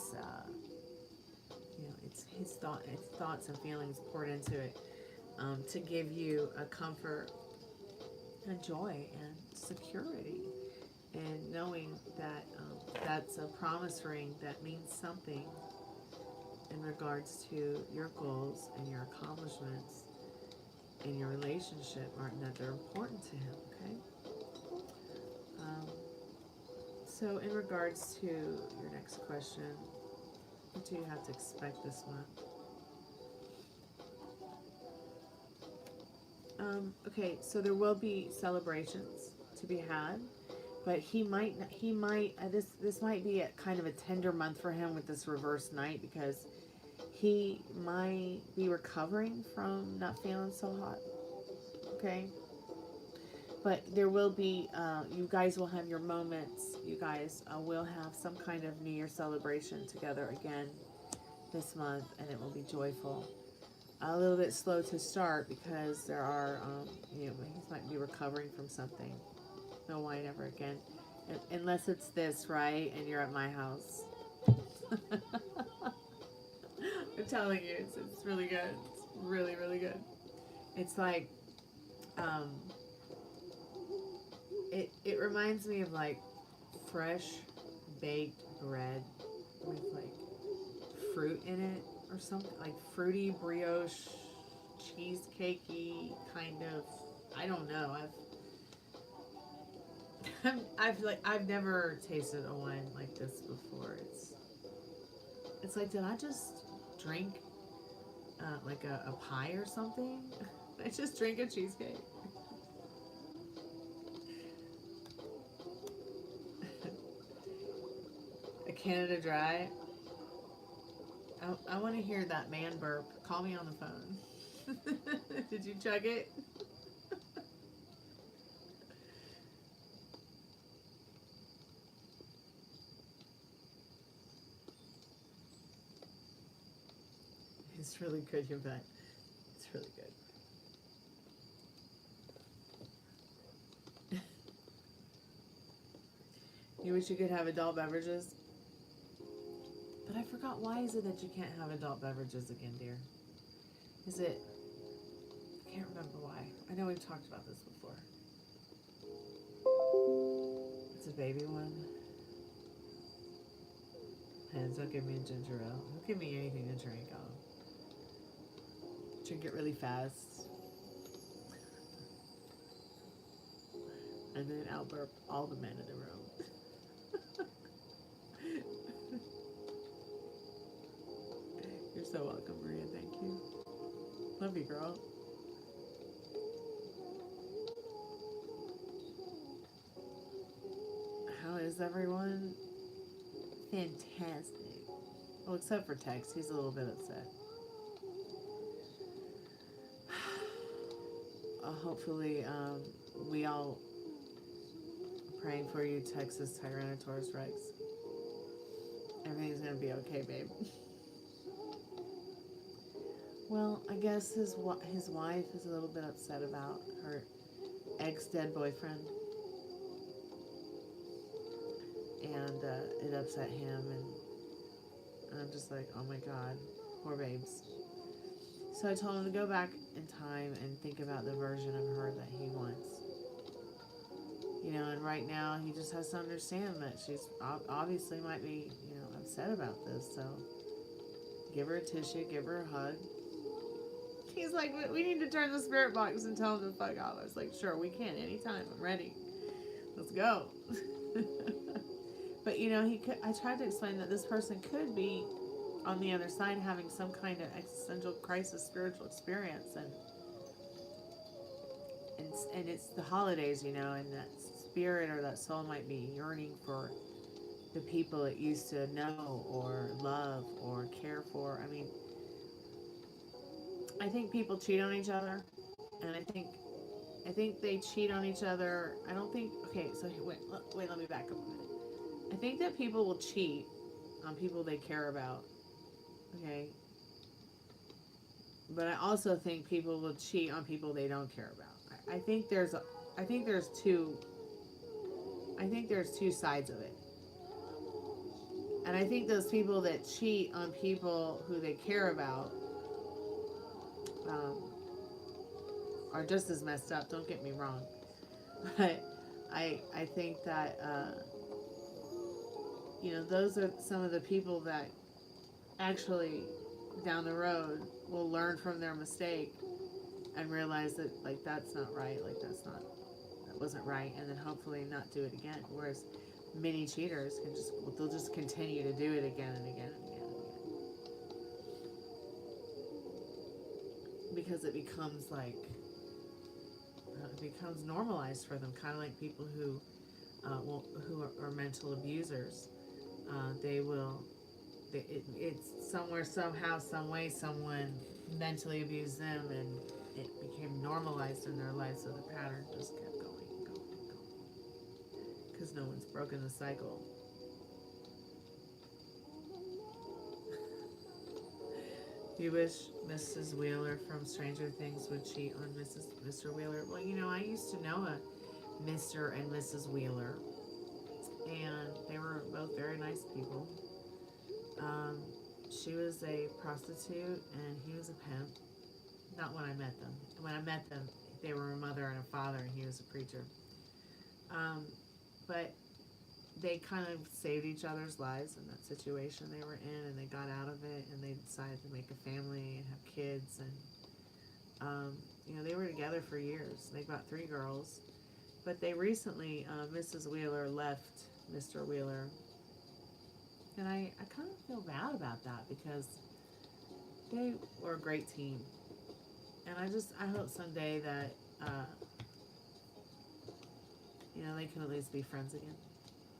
know, it's his thoughts and feelings poured into it to give you a comfort and joy and security, and knowing that that's a promise ring that means something in regards to your goals and your accomplishments in your relationship, Martin, that they're important to him, okay? So in regards to your next question, what do you have to expect this month? Okay, so there will be celebrations to be had, but he might, this might be a kind of a tender month for him with this reverse night, because he might be recovering from not feeling so hot, okay? But there will be, you guys will have your moments. You guys will have some kind of New Year celebration together again this month, and it will be joyful. A little bit slow to start because there are, you know, he might be recovering from something. No wine ever again. Unless it's this, right? And you're at my house. I'm telling you, it's really good. It's really, really good. It's like, it reminds me of like fresh baked bread with like fruit in it or something, like fruity brioche, cheesecakey kind of. I don't know. I've never tasted a wine like this before. It's like, did I just drink like a pie or something? Did I just drink a cheesecake? A Canada Dry. I want to hear that man burp. Call me on the phone. Did you chug it? It's really good, you bet. It's really good. You wish you could have adult beverages? But I forgot forgot, why is it that you can't have adult beverages again, dear? Is it, I can't remember why. I know we've talked about this before. It's a baby one. And don't give me a ginger ale. Don't give me anything to drink. I'll drink it really fast. And then I'll burp all the men in the room. You're so welcome, Maria. Thank you. Love you, girl. How is everyone? Fantastic. Well, except for Tex. He's a little bit upset. Hopefully, we all are praying for you, Texas Tyrannosaurus Rex. Everything's going to be okay, babe. Well, I guess his wife is a little bit upset about her ex-dead boyfriend. And it upset him, and I'm just like, oh my god, poor babes. So I told him to go back in time and think about the version of her that he wants. You know, and right now he just has to understand that she's obviously might be, you know, upset about this. So give her a tissue, give her a hug. He's like, we need to turn the spirit box and tell him to fuck off. I was like, sure, we can anytime. I'm ready. Let's go. But you know, I tried to explain that this person could be on the other side having some kind of existential crisis, spiritual experience, and it's the holidays, you know, and that spirit or that soul might be yearning for the people it used to know or love or care for. I mean, I think people cheat on each other, and I think they cheat on each other. I don't think. Okay, so wait, let me back up a minute. I think that people will cheat on people they care about, okay? But I also think people will cheat on people they don't care about. I think there's two sides of it. And I think those people that cheat on people who they care about are just as messed up, don't get me wrong. But I think that you know, those are some of the people that actually down the road will learn from their mistake and realize that, like, that's not right, like, that wasn't right, and then hopefully not do it again. Whereas many cheaters they'll just continue to do it again and again and again and again. Because it becomes like, it becomes normalized for them, kind of like people who are mental abusers. It's somewhere, somehow, some way, someone mentally abused them, and it became normalized in their life, so the pattern just kept going and going and going. Because no one's broken the cycle. You wish Mrs. Wheeler from Stranger Things would cheat on Mr. Wheeler? Well, you know, I used to know a Mr. and Mrs. Wheeler, and they were both very nice people. She was a prostitute and he was a pimp. Not when I met them. When I met them, they were a mother and a father, and he was a preacher. But they kind of saved each other's lives in that situation they were in, and they got out of it, and they decided to make a family and have kids, and you know, they were together for years. They got 3 girls, but they recently, Mrs. Wheeler left Mr. Wheeler, and I kind of feel bad about that, because they were a great team, and I hope someday that you know, they can at least be friends again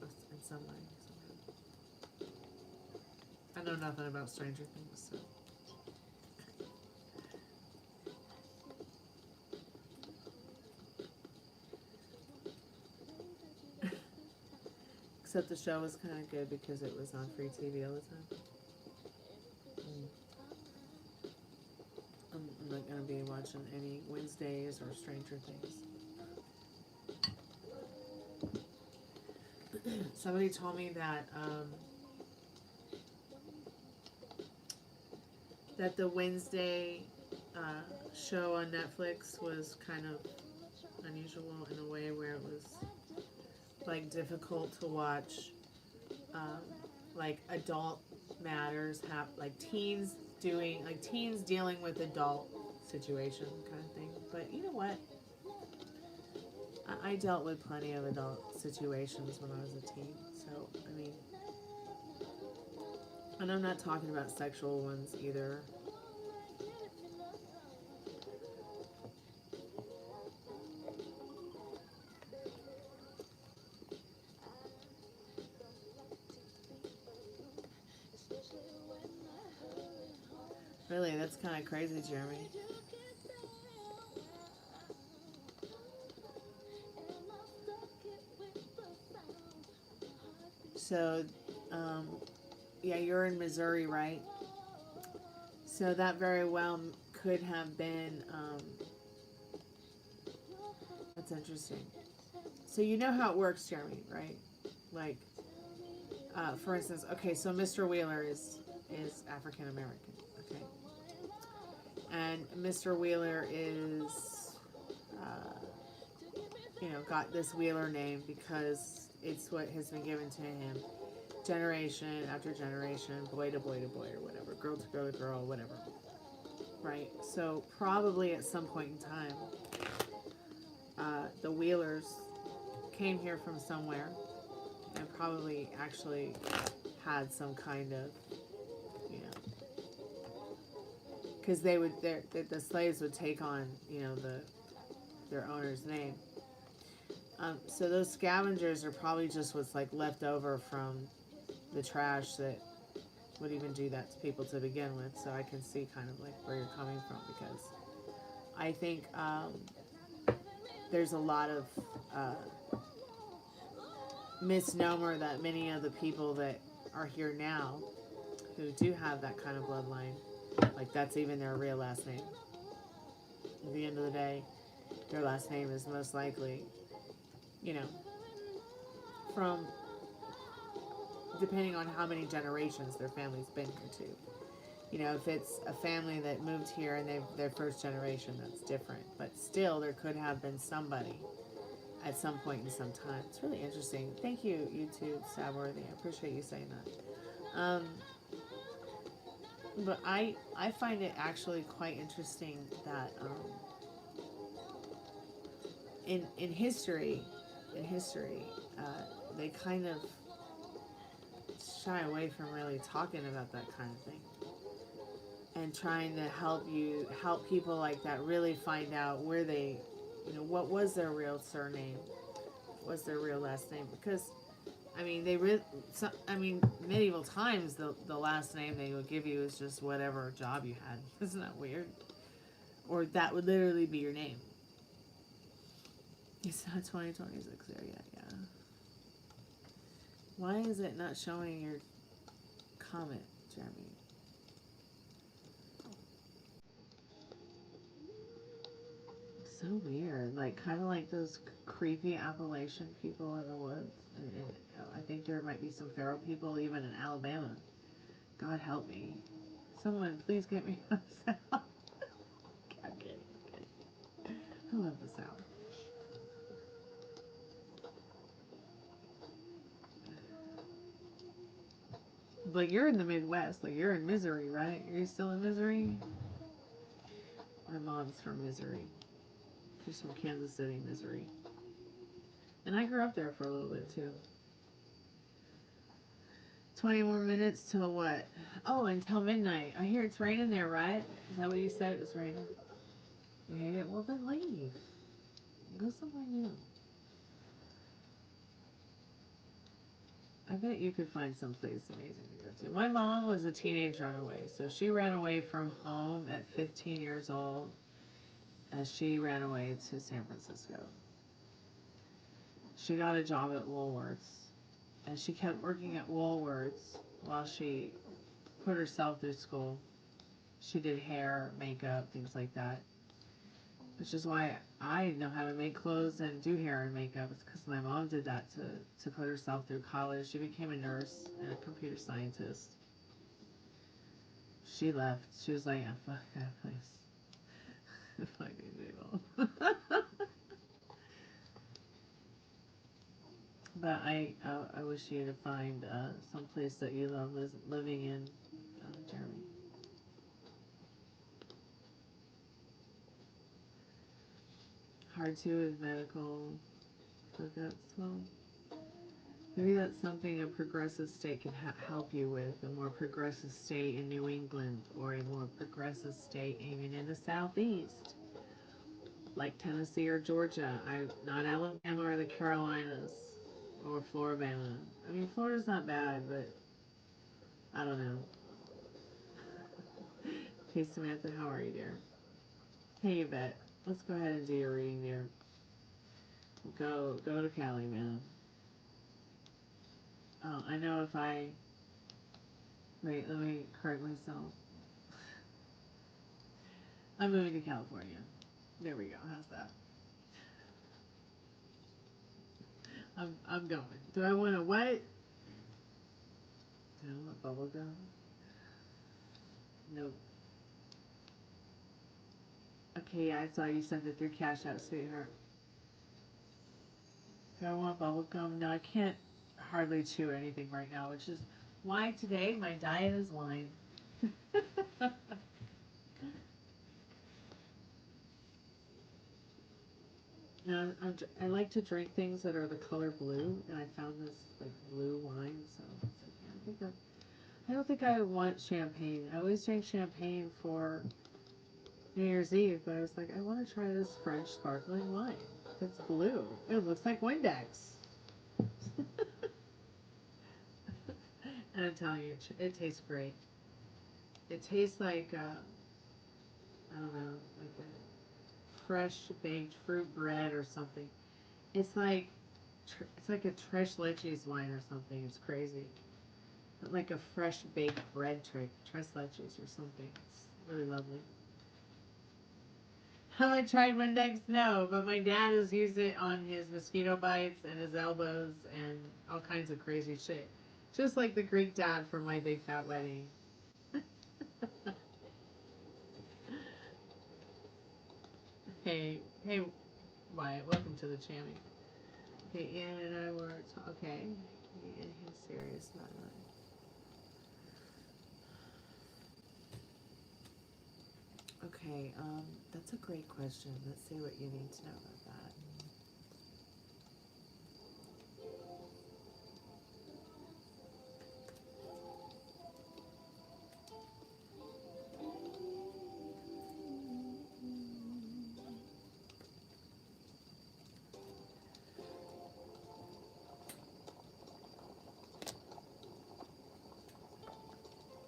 in some way. I know nothing about Stranger Things, so. Except the show was kind of good because it was on free TV all the time. I'm not going to be watching any Wednesdays or Stranger Things. Somebody told me that that the Wednesday show on Netflix was kind of unusual in a way where it was like difficult to watch, like adult matters have like teens dealing with adult situation kind of thing. But you know what? I dealt with plenty of adult situations when I was a teen. So I mean, and I'm not talking about sexual ones either. Really, that's kind of crazy, Jeremy. So, yeah, you're in Missouri, right? So that very well could have been, that's interesting. So you know how it works, Jeremy, right? Like, for instance, okay, so Mr. Wheeler is African American, okay? And Mr. Wheeler is, you know, got this Wheeler name because it's what has been given to him generation after generation, boy to boy to boy, or whatever, girl to girl to girl, whatever. Right? So probably at some point in time, the Wheelers came here from somewhere and probably actually had some kind of, you know, because they would, the slaves would take on, you know, their owner's name. So those scavengers are probably just what's like left over from the trash that would even do that to people to begin with. So I can see kind of like where you're coming from, because I think there's a lot of misnomer that many of the people that are here now who do have that kind of bloodline, like that's even their real last name. At the end of the day, their last name is most likely, you know, from, depending on how many generations their family's been here to. You know, if it's a family that moved here and their first generation, that's different. But still, there could have been somebody at some point in some time. It's really interesting. Thank you, YouTube Sabworthy. I appreciate you saying that. But I find it actually quite interesting that in history, they kind of shy away from really talking about that kind of thing, and trying to help people like that really find out where they, you know, what was their real surname, what's their real last name. Because I mean, medieval times, the last name they would give you is just whatever job you had. Isn't that weird? Or that would literally be your name. It's not 2026 there yet, yeah. Why is it not showing your comment, Jeremy? So weird. Like, kind of like those creepy Appalachian people in the woods. And I think there might be some feral people even in Alabama. God help me. Someone, please get me out of the South. Okay. I love the South. But you're in the Midwest. Like, you're in Missouri, right? Are you still in Missouri? My mom's from Missouri. She's from Kansas City, Missouri. And I grew up there for a little bit, too. 20 more minutes till what? Oh, until midnight. I hear it's raining there, right? Is that what you said? It was raining? Yeah, well then leave. Go somewhere new. I bet you could find someplace amazing to go to. My mom was a teenage runaway, so she ran away from home at 15 years old, as she ran away to San Francisco. She got a job at Woolworths, and she kept working at Woolworths while she put herself through school. She did hair, makeup, things like that. Which is why I know how to make clothes and do hair and makeup. It's because my mom did that to put herself through college. She became a nurse and a computer scientist. She left. She was like, oh, fuck that place. Fucking people. But I wish you to find some place that you love living in, Jeremy. Hard to is medical hookups. Well, maybe that's something a progressive state can help you with. A more progressive state in New England, or a more progressive state even in the Southeast, like Tennessee or Georgia. Not Alabama or the Carolinas or Floribama. I mean, Florida's not bad, but I don't know. Hey Samantha, how are you, dear? Hey Yvette, let's go ahead and do your reading, dear. Go to Cali, man. Oh, I know if I... Wait, let me correct myself. I'm moving to California. There we go. How's that? I'm going. Do I want to what? Do I want bubble gum? Nope. Okay, yeah, I saw you sent it through Cash App, sweetheart. Do I want bubble gum? No, I can't hardly chew anything right now, which is why today my diet is wine. I like to drink things that are the color blue, and I found this like blue wine, so I was like, yeah, I don't think I want champagne. I always drink champagne for New Year's Eve, but I was like, I want to try this French sparkling wine. It's blue. It looks like Windex. And I'm telling you, it tastes great. It tastes like, I don't know, like a fresh baked fruit bread or something. It's like a tres leches wine or something. It's crazy. Like a fresh baked bread tres leches or something. It's really lovely. Have I tried Windex? No, but my dad has used it on his mosquito bites and his elbows and all kinds of crazy shit. Just like the Greek dad from my big fat wedding. Hey, Wyatt, welcome to the channel. Okay, Ian and I were okay. Ian, he's serious about it. Okay, that's a great question. Let's see what you need to know about that.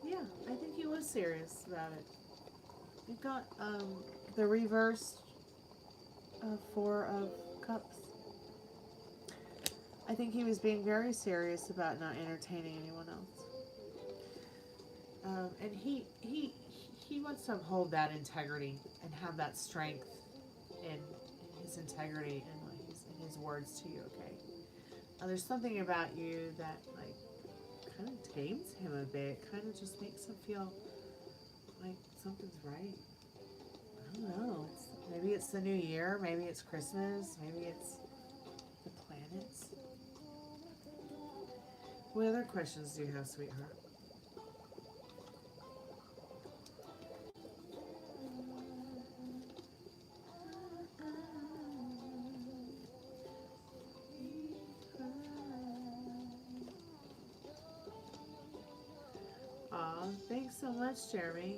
Yeah, I think he was serious about it. You've got the reverse Four of Cups. I think he was being very serious about not entertaining anyone else. And he wants to uphold that integrity and have that strength in his integrity and in his words to you, okay? There's something about you that, like, kind of tames him a bit, kind of just makes him feel like something's right. I don't know. Maybe it's the new year, maybe it's Christmas, maybe it's the planets. What other questions do you have, sweetheart? Aw, thanks so much, Jeremy.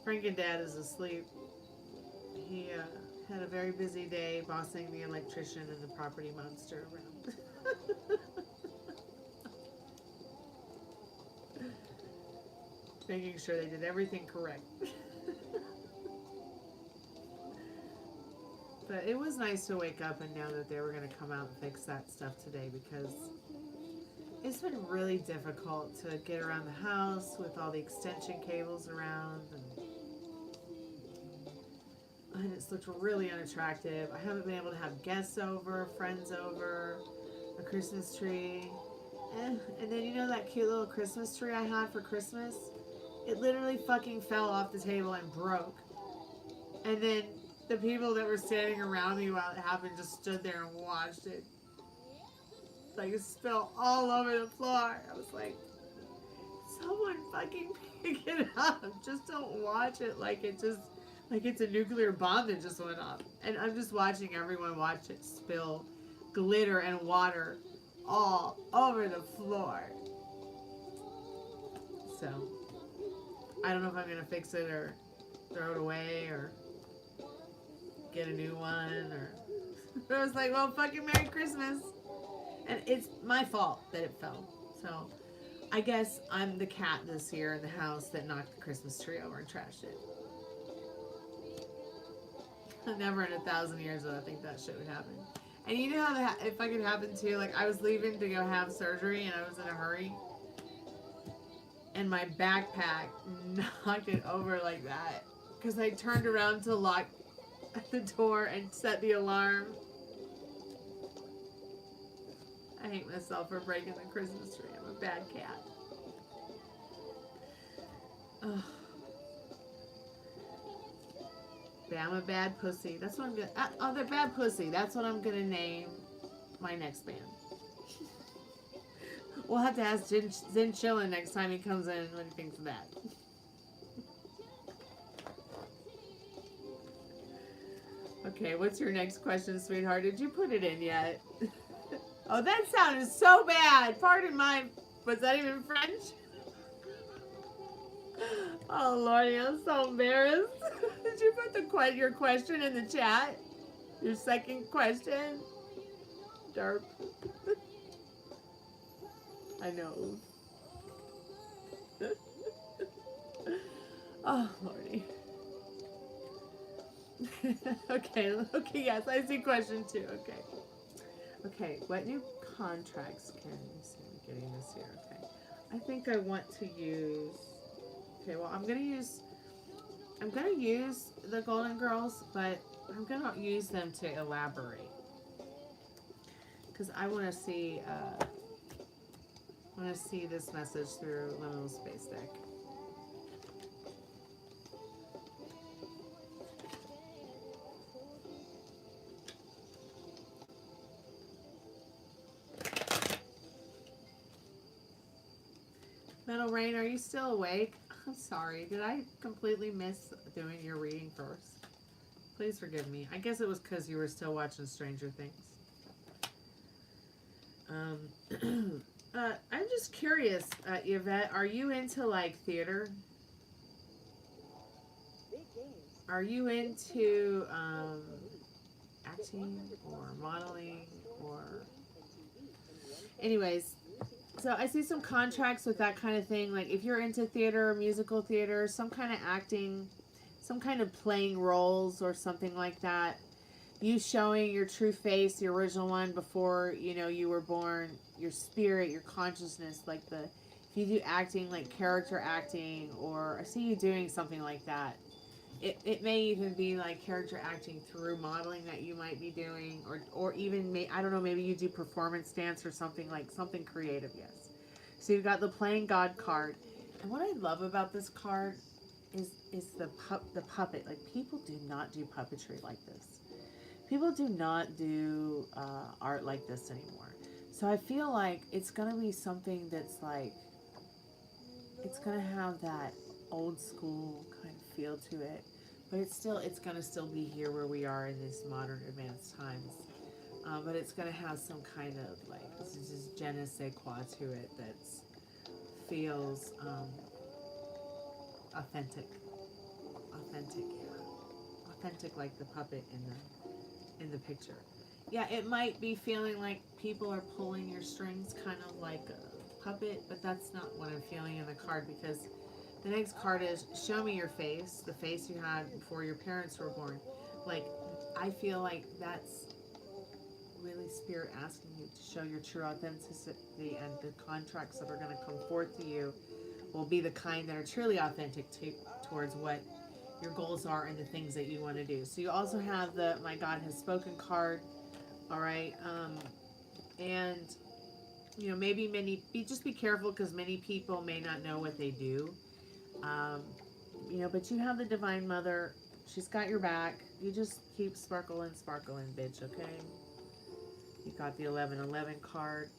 Frank and Dad is asleep. He had a very busy day bossing the electrician and the property monster around. Making sure they did everything correct. But it was nice to wake up and know that they were going to come out and fix that stuff today, because it's been really difficult to get around the house with all the extension cables around, and it's looked really unattractive. I haven't been able to have guests over, friends over, a Christmas tree. And then you know that cute little Christmas tree I had for Christmas? It literally fucking fell off the table and broke. And then the people that were standing around me while it happened just stood there and watched it. Like it spilled all over the floor. I was like, someone fucking pick it up. Just don't watch it like it's a nuclear bomb that just went off. And I'm just watching everyone watch it spill glitter and water all over the floor. So, I don't know if I'm going to fix it or throw it away or get a new one or... I was like, well, fucking Merry Christmas. And it's my fault that it fell. So, I guess I'm the cat this year in the house that knocked the Christmas tree over and trashed it. Never in 1,000 years would I think that shit would happen. And you know how that if I could happen too, like I was leaving to go have surgery and I was in a hurry. And my backpack knocked it over like that. Because I turned around to lock the door and set the alarm. I hate myself for breaking the Christmas tree. I'm a bad cat. Ugh. I'm a bad pussy. That's what I'm gonna. Oh, they're bad pussy. That's what I'm gonna name my next band. We'll have to ask Zen Chillin next time he comes in what he thinks of that. Okay, what's your next question, sweetheart? Did you put it in yet? Oh, that sounded so bad. Pardon my. Was that even French? Oh, Lordy, I'm so embarrassed. Did you put your question in the chat? Your second question? Derp. I know. Oh, Lordy. Okay, yes, I see question 2. Okay, what new contracts can you see? I'm getting this here, okay. I think I want to use... Okay, well, I'm gonna use the Golden Girls, but I'm gonna use them to elaborate because I want to see this message through Liminal Space Deck. Metal Rain, are you still awake? I'm sorry. Did I completely miss doing your reading first? Please forgive me. I guess it was because you were still watching Stranger Things. I'm just curious, Yvette, are you into, like, theater? Are you into acting or modeling or... Anyways... So I see some contracts with that kind of thing. Like if you're into theater, musical theater, some kind of acting, some kind of playing roles or something like that. You showing your true face, the original one before, you know, you were born, your spirit, your consciousness, like if you do acting, like character acting, or I see you doing something like that. It may even be like character acting through modeling that you might be doing, or even, I don't know, maybe you do performance dance or something, like something creative, yes. So you've got the Playing God card. And what I love about this card is the puppet. Like, people do not do puppetry like this. People do not do art like this anymore. So I feel like it's going to be something that's like, it's going to have that old school kind of feel to it, but it's going to still be here where we are in these modern advanced times, but it's going to have some kind of like, this is just je ne sais quoi to it that feels authentic, like the puppet in the picture. Yeah, it might be feeling like people are pulling your strings, kind of like a puppet, but that's not what I'm feeling in the card, because the next card is show me your face, the face you had before your parents were born. Like, I feel like that's really Spirit asking you to show your true authenticity, and the contracts that are going to come forth to you will be the kind that are truly authentic towards what your goals are and the things that you want to do. So you also have the My God Has Spoken card, all right, and You know, just be careful because many people may not know what they do. You know, but you have the Divine Mother. She's got your back. You just keep sparkling, bitch, okay? You got the 1111 card.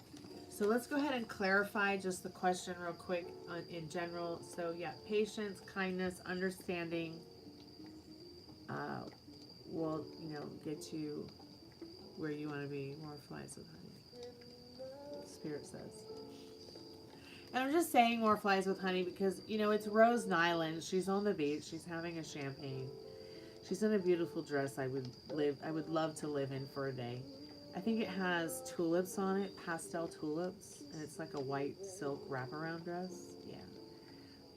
So let's go ahead and clarify just the question real quick in general. So yeah, patience, kindness, understanding will, you know, get you where you want to be. More flies with honey, Spirit says. And I'm just saying more flies with honey because, you know, it's Rose Nyland. She's on the beach. She's having a champagne. She's in a beautiful dress I would love to live in for a day. I think it has tulips on it, pastel tulips, and it's like a white silk wraparound dress. Yeah.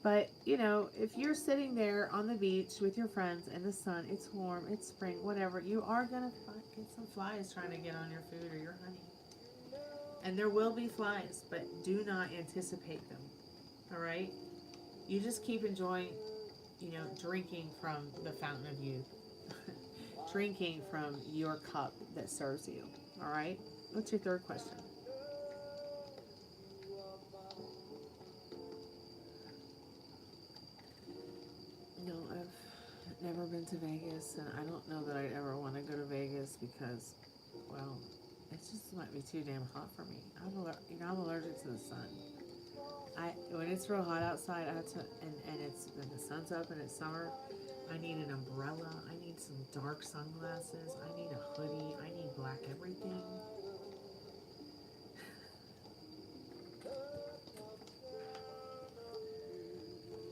But, you know, if you're sitting there on the beach with your friends in the sun, it's warm, it's spring, whatever, you are going to get some flies trying to get on your food or your honey. And there will be flies, but do not anticipate them. All right? You just keep enjoying, you know, drinking from the fountain of youth. Drinking from your cup that serves you. All right? What's your third question? No, I've never been to Vegas, and I don't know that I'd ever want to go to Vegas because, well, it just might be too damn hot for me. I'm allergic to the sun. When it's real hot outside, I have to, and it's when the sun's up and it's summer, I need an umbrella. I need some dark sunglasses. I need a hoodie. I need black everything.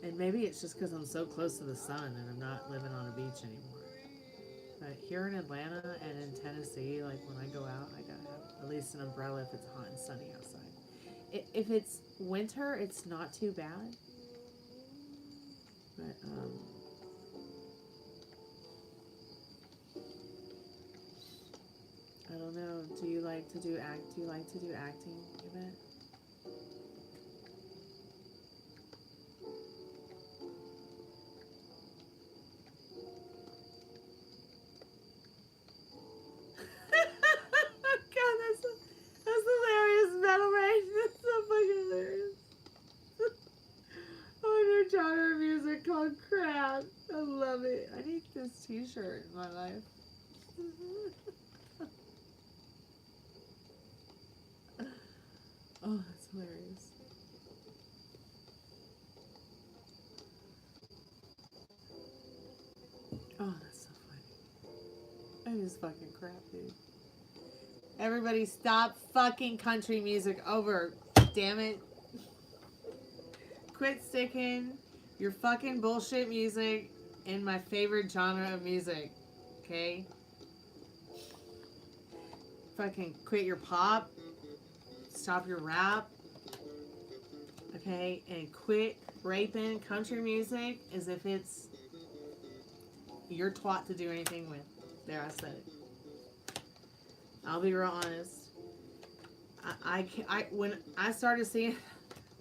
And maybe it's just because I'm so close to the sun and I'm not living on a beach anymore. But here in Atlanta and in Tennessee, like when I go out, I gotta have at least an umbrella if it's hot and sunny outside. If it's winter, it's not too bad. But, I don't know. Do you like to do acting, Yvette? God, that's hilarious, Metal Rage. That's so fucking hilarious. Oh, new genre of music called crap. I love it. I need this t-shirt in my life. Oh, that's hilarious. Oh, that's so funny. That is fucking crap, dude. Everybody stop fucking country music over. Damn it. Quit sticking your fucking bullshit music in my favorite genre of music. Okay? Fucking quit your pop. Stop your rap. Okay? And quit raping country music as if it's your twat to do anything with. There, I said it. I'll be real honest. When I started seeing,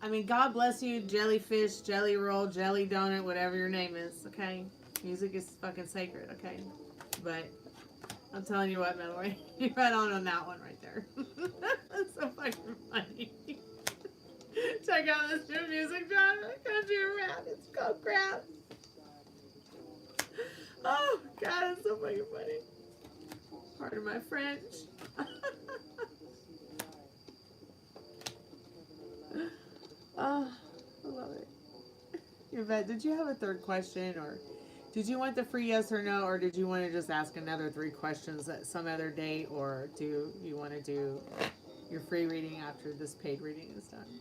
I mean, God bless you, jellyfish, jelly roll, jelly donut, whatever your name is, okay? Music is fucking sacred, okay? But I'm telling you what, Metal Ray, you're right on that one right there. That's so fucking funny. Check out this new music genre, country rap. It's called crap. Oh, God, it's so fucking funny. Pardon my French. Oh, I love it. Yvette, did you have a third question, or did you want the free yes or no, or did you want to just ask another 3 questions at some other date, or do you want to do your free reading after this paid reading is done?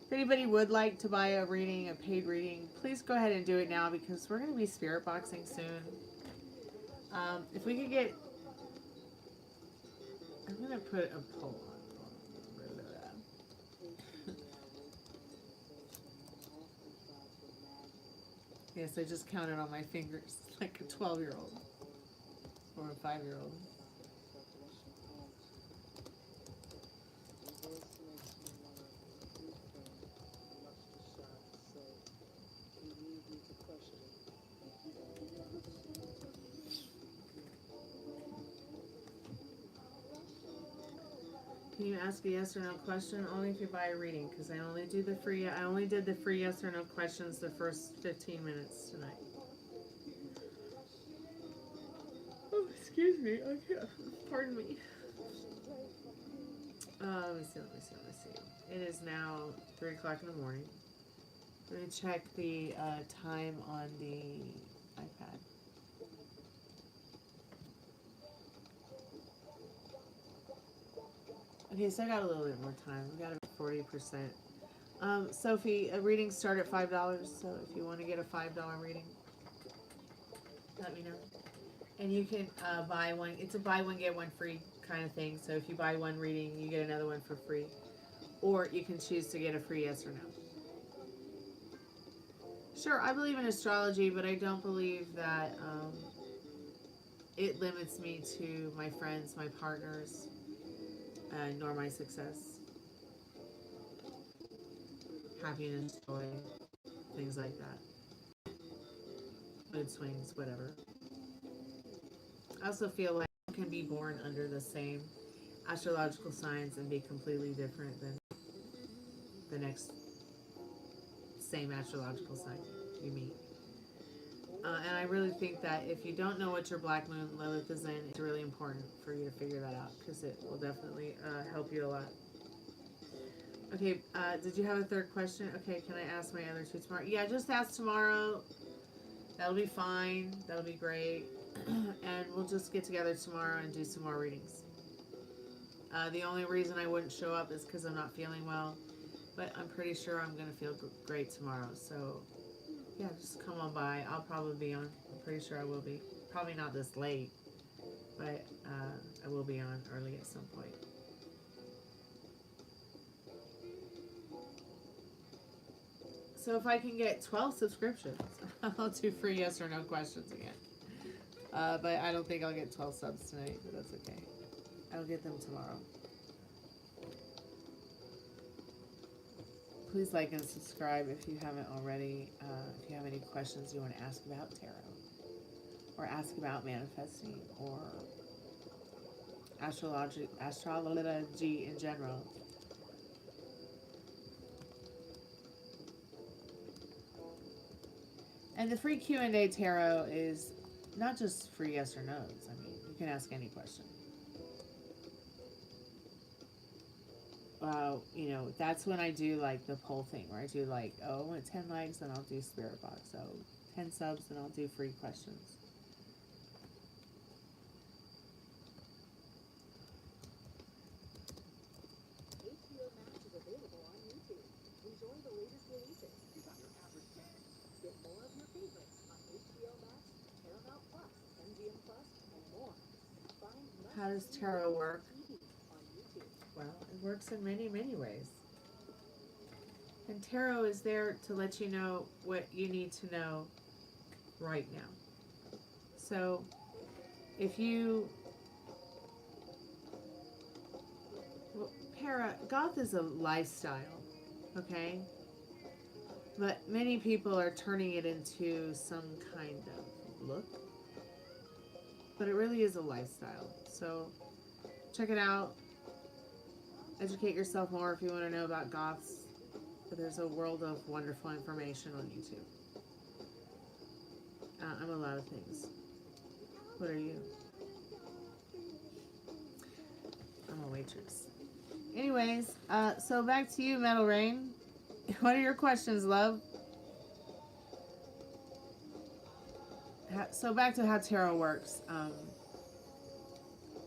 If anybody would like to buy a reading, a paid reading, please go ahead and do it now because we're going to be spirit boxing soon. If we could get, I'm going to put a poll on. Yes, I just counted on my fingers like a 12-year-old or a 5-year-old. Can you ask a yes or no question? Only if you buy a reading, because I only did the free yes or no questions the first 15 minutes tonight. Oh, excuse me. I can't. Pardon me. Let me see. It is now 3 o'clock in the morning. Let me check the time on the iPad. Okay, so I got a little bit more time. We got about 40%. Sophie, readings start at $5, so if you want to get a $5 reading, let me know. And you can buy one. It's a buy one, get one free kind of thing. So if you buy one reading, you get another one for free. Or you can choose to get a free yes or no. Sure, I believe in astrology, but I don't believe that it limits me to my friends, my partners, nor my success. Happiness, joy, things like that. Mood swings, whatever. I also feel like you can be born under the same astrological signs and be completely different than the next same astrological sign you meet. And I really think that if you don't know what your black moon Lilith is in, it's really important for you to figure that out, because it will definitely help you a lot. Okay, did you have a third question? Okay, can I ask my other two tomorrow? Yeah, just ask tomorrow. That'll be fine. That'll be great. And we'll just get together tomorrow and do some more readings. The only reason I wouldn't show up is because I'm not feeling well. But I'm pretty sure I'm going to feel great tomorrow. So, yeah, just come on by. I'll probably be on. I'm pretty sure I will be. Probably not this late. But I will be on early at some point. So if I can get 12 subscriptions, I'll do free yes or no questions again. But I don't think I'll get 12 subs tonight, but that's okay. I'll get them tomorrow. Please like and subscribe if you haven't already. If you have any questions you want to ask about tarot, or ask about manifesting, or astrology in general. And the free Q&A tarot is not just free yes or no's. I mean, you can ask any question. You know, that's when I do like the poll thing, where I do like, oh, I want 10 likes, then I'll do Spiritbox. So 10 subs, then I'll do free questions. HBO Max is available on YouTube. Enjoy the latest releases. You got your average 10. Get more of your favorites on HBO Max, Paramount Plus, MGM Plus, and more. Find How does tarot work? on YouTube. Well, it works in many, many ways. And tarot is there to let you know what you need to know right now. So, if you... Well, goth is a lifestyle, okay? But many people are turning it into some kind of look. But it really is a lifestyle. So, check it out. Educate yourself more if you want to know about goths. But there's a world of wonderful information on YouTube. I'm a lot of things. What are you? I'm a waitress. Anyways, so back to you, Metal Rain. What are your questions, love? So back to how tarot works.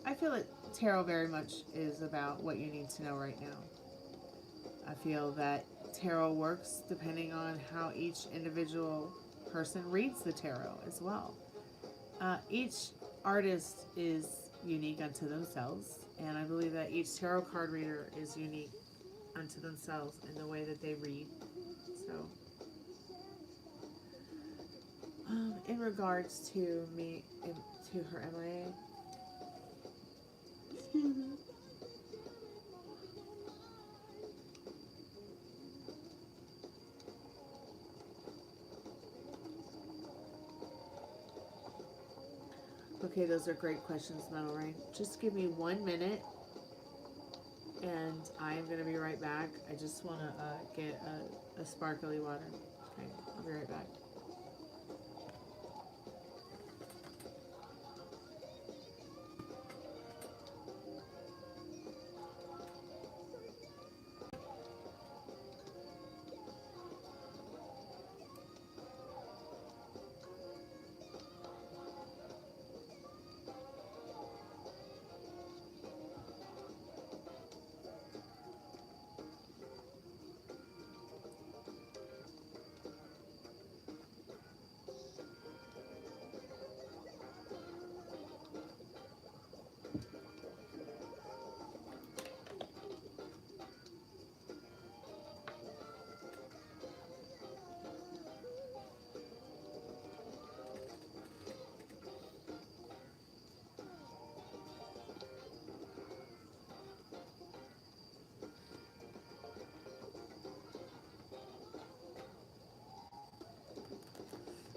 I feel that tarot very much is about what you need to know right now. I feel that tarot works depending on how each individual person reads the tarot as well. Each artist is unique unto themselves, and I believe that each tarot card reader is unique unto themselves in the way that they read. So, in regards to me, to her MIA, excuse me. Okay, those are great questions, Metal Rain. Just give me 1 minute, And I am going to be right back. I just want to get a sparkly water. Okay, I'll be right back.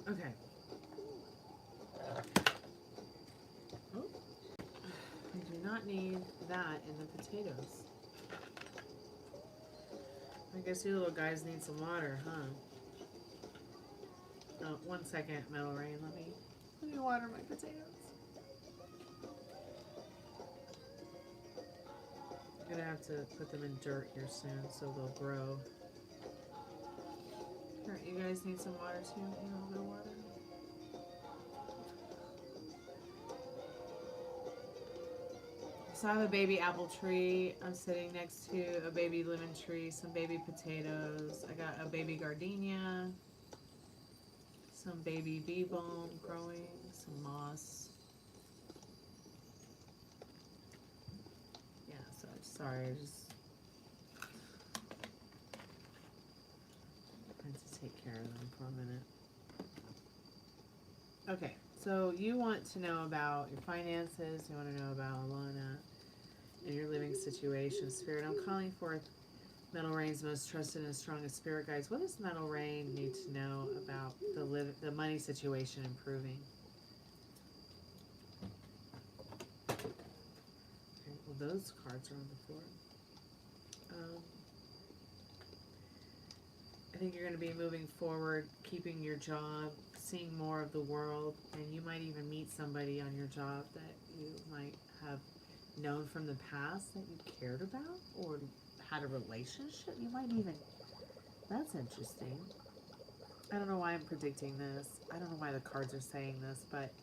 Okay. Oh, I do not need that in the potatoes. I guess you little guys need some water, huh? Oh, 1 second, Metal Rain. Let me water my potatoes. I'm gonna have to put them in dirt here soon so they'll grow. Here, you guys need some water too? You need a little bit of water? So I have a baby apple tree. I'm sitting next to a baby lemon tree, some baby potatoes. I got a baby gardenia, some baby bee balm growing, some moss. Yeah, so sorry, I just had to take care of them for a minute. Okay, so you want to know about your finances, you want to know about Alana and your living situation. Spirit, I'm calling forth Metal Rain's most trusted and strongest spirit guides. What does Metal Rain need to know about the money situation improving? Okay, well, those cards are on the floor. I think you're going to be moving forward, keeping your job, seeing more of the world, and you might even meet somebody on your job that you might have known from the past that you cared about or had a relationship. You might even, that's interesting. I don't know why I'm predicting this. I don't know why the cards are saying this, but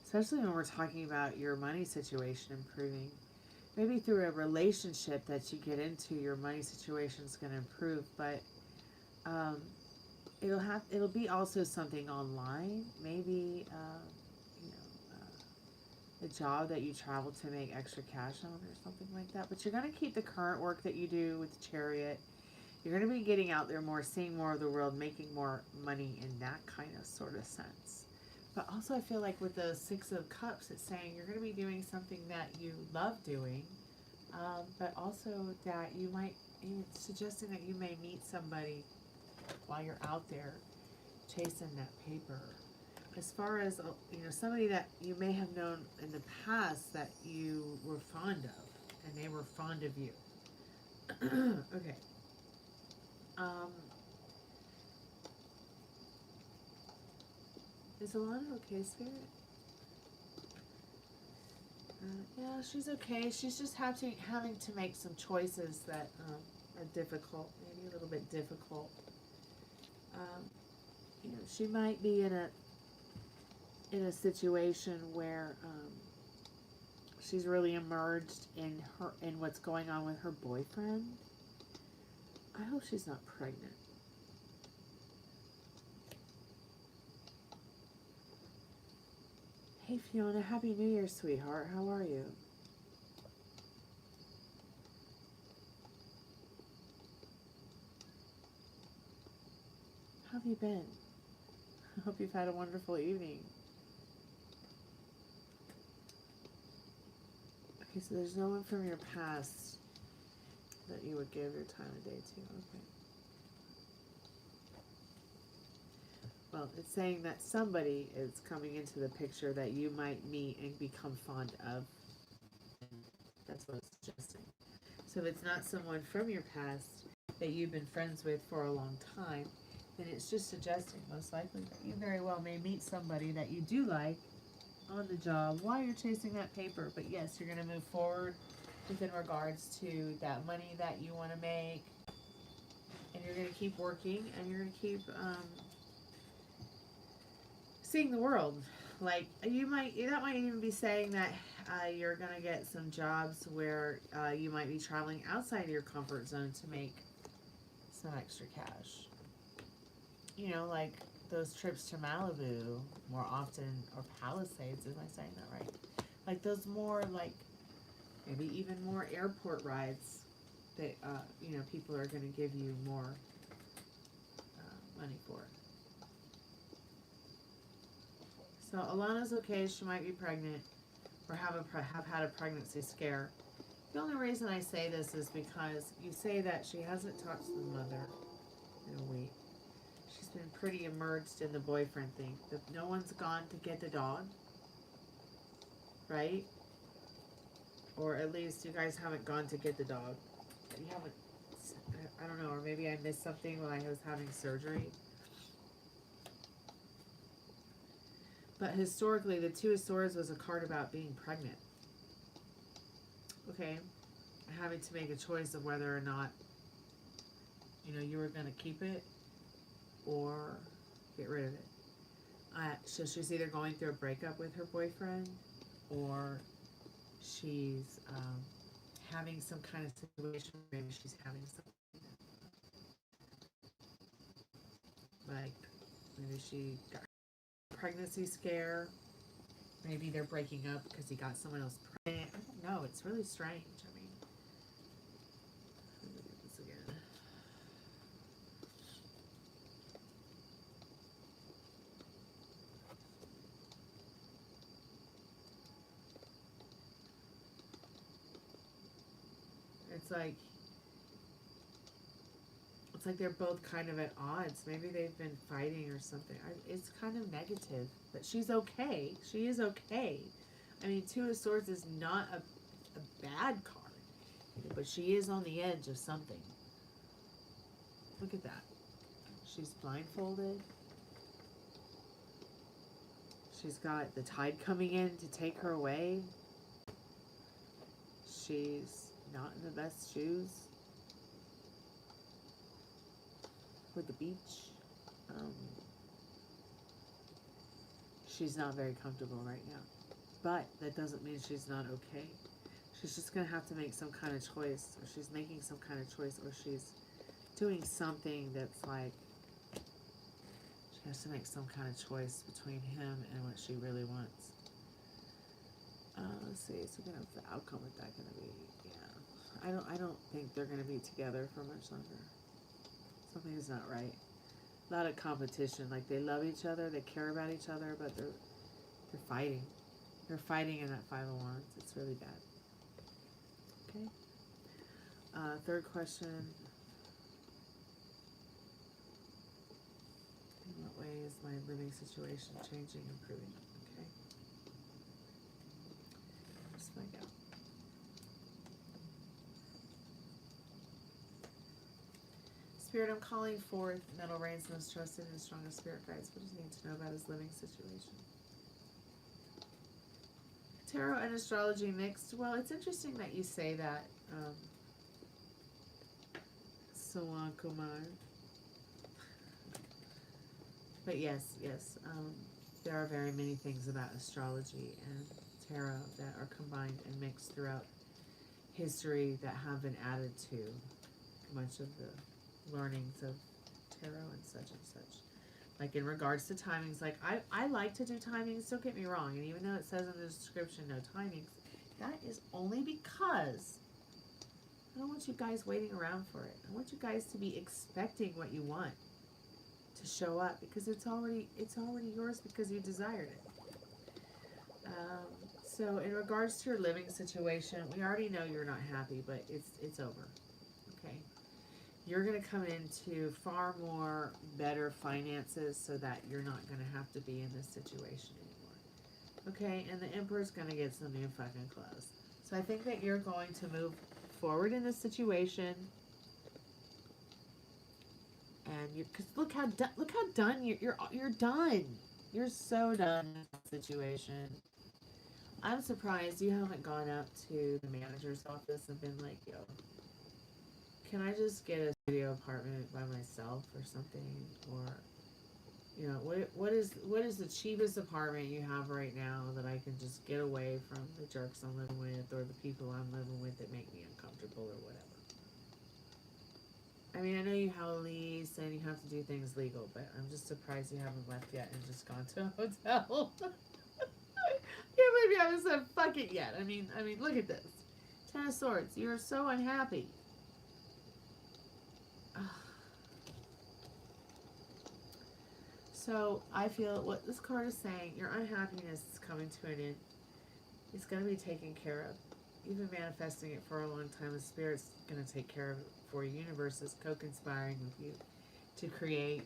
especially when we're talking about your money situation improving, maybe through a relationship that you get into, your money situation is going to improve, but it'll be also something online, maybe a job that you travel to make extra cash on or something like that. But you're going to keep the current work that you do with the Chariot. You're going to be getting out there more, seeing more of the world, making more money in that kind of sort of sense. But also I feel like with the Six of Cups, it's saying you're going to be doing something that you love doing, but also that you might, it's suggesting that you may meet somebody while you're out there chasing that paper. As far as, somebody that you may have known in the past that you were fond of, and they were fond of you. Okay. Is Alana okay, Spirit? Yeah, she's okay. She's just having to make some choices that are difficult, maybe a little bit difficult. She might be in a situation where she's really immersed in what's going on with her boyfriend. I hope she's not pregnant. Hey Fiona, Happy New Year, sweetheart. How are you? How have you been? I hope you've had a wonderful evening. Okay, so there's no one from your past that you would give your time of day to. Okay. Well, it's saying that somebody is coming into the picture that you might meet and become fond of. That's what it's suggesting. So if it's not someone from your past that you've been friends with for a long time, then it's just suggesting most likely that you very well may meet somebody that you do like on the job while you're chasing that paper. But yes, you're going to move forward within regards to that money that you want to make, and you're going to keep working, and you're going to keep seeing the world. Like, that might even be saying that you're going to get some jobs where you might be traveling outside of your comfort zone to make some extra cash. You know, like those trips to Malibu more often, or Palisades, am I saying that right? Like those more, like, maybe even more airport rides that, you know, people are going to give you more money for. So Alana's okay. She might be pregnant or have had a pregnancy scare. The only reason I say this is because you say that she hasn't talked to the mother in a week. She's been pretty immersed in the boyfriend thing. No one's gone to get the dog, right? Or at least you guys haven't gone to get the dog. You haven't, I don't know, or maybe I missed something when I was having surgery. But historically, the Two of Swords was a card about being pregnant. Okay? Having to make a choice of whether or not, you know, you were going to keep it or get rid of it. So she's either going through a breakup with her boyfriend, or she's having some kind of situation. Maybe she's having something like, maybe she got a pregnancy scare. Maybe they're breaking up because he got someone else pregnant. I don't know. It's really strange. I mean, let me do this again. It's like they're both kind of at odds. Maybe they've been fighting or something. It's kind of negative, but she's okay. She is okay. I mean, Two of Swords is not a bad card, but she is on the edge of something. Look at that. She's blindfolded. She's got the tide coming in to take her away. She's not in the best shoes for the beach. She's not very comfortable right now. But that doesn't mean she's not okay. She's just going to have to make some kind of choice, or she's making some kind of choice, or she's doing something that's like, she has to make some kind of choice between him and what she really wants. Let's see, so the outcome with that going to be, yeah. I don't think they're going to be together for much longer. Something is not right. A lot of competition. Like, they love each other, they care about each other, but they're fighting. They're fighting in that Five of Wands. It's really bad. Okay. Third question. In what way is my living situation changing, improving? Okay. Let's find out. Spirit, I'm calling forth Metal Rain's most trusted and strongest spirit guides. What does he need to know about his living situation? Tarot and astrology mixed. Well, it's interesting that you say that, Sawan Kumar. But yes, there are very many things about astrology and tarot that are combined and mixed throughout history that have been added to much of the learnings of tarot and such and such. Like in regards to timings, like I like to do timings, don't get me wrong, and even though it says in the description no timings, that is only because I don't want you guys waiting around for it. I want you guys to be expecting what you want to show up, because it's already yours because you desired it. So in regards to your living situation, we already know you're not happy, but it's over. Okay. You're going to come into far more better finances so that you're not going to have to be in this situation anymore. Okay, and the Emperor's going to get some new fucking clothes. So I think that you're going to move forward in this situation. And you, cause look how done you're done. You're so done in that situation. I'm surprised you haven't gone up to the manager's office and been like, yo, can I just get a studio apartment by myself or something? Or, you know, what is the cheapest apartment you have right now that I can just get away from the jerks I'm living with or the people I'm living with that make me uncomfortable or whatever? I mean, I know you have a lease and you have to do things legal, but I'm just surprised you haven't left yet and just gone to a hotel. Yeah, maybe I haven't said fuck it yet. I mean, look at this. 10 of Swords. You're so unhappy. So I feel what this card is saying, your unhappiness is coming to an end. It's going to be taken care of. You've been manifesting it for a long time. The Spirit's going to take care of it for you. Universe is co-conspiring with you to create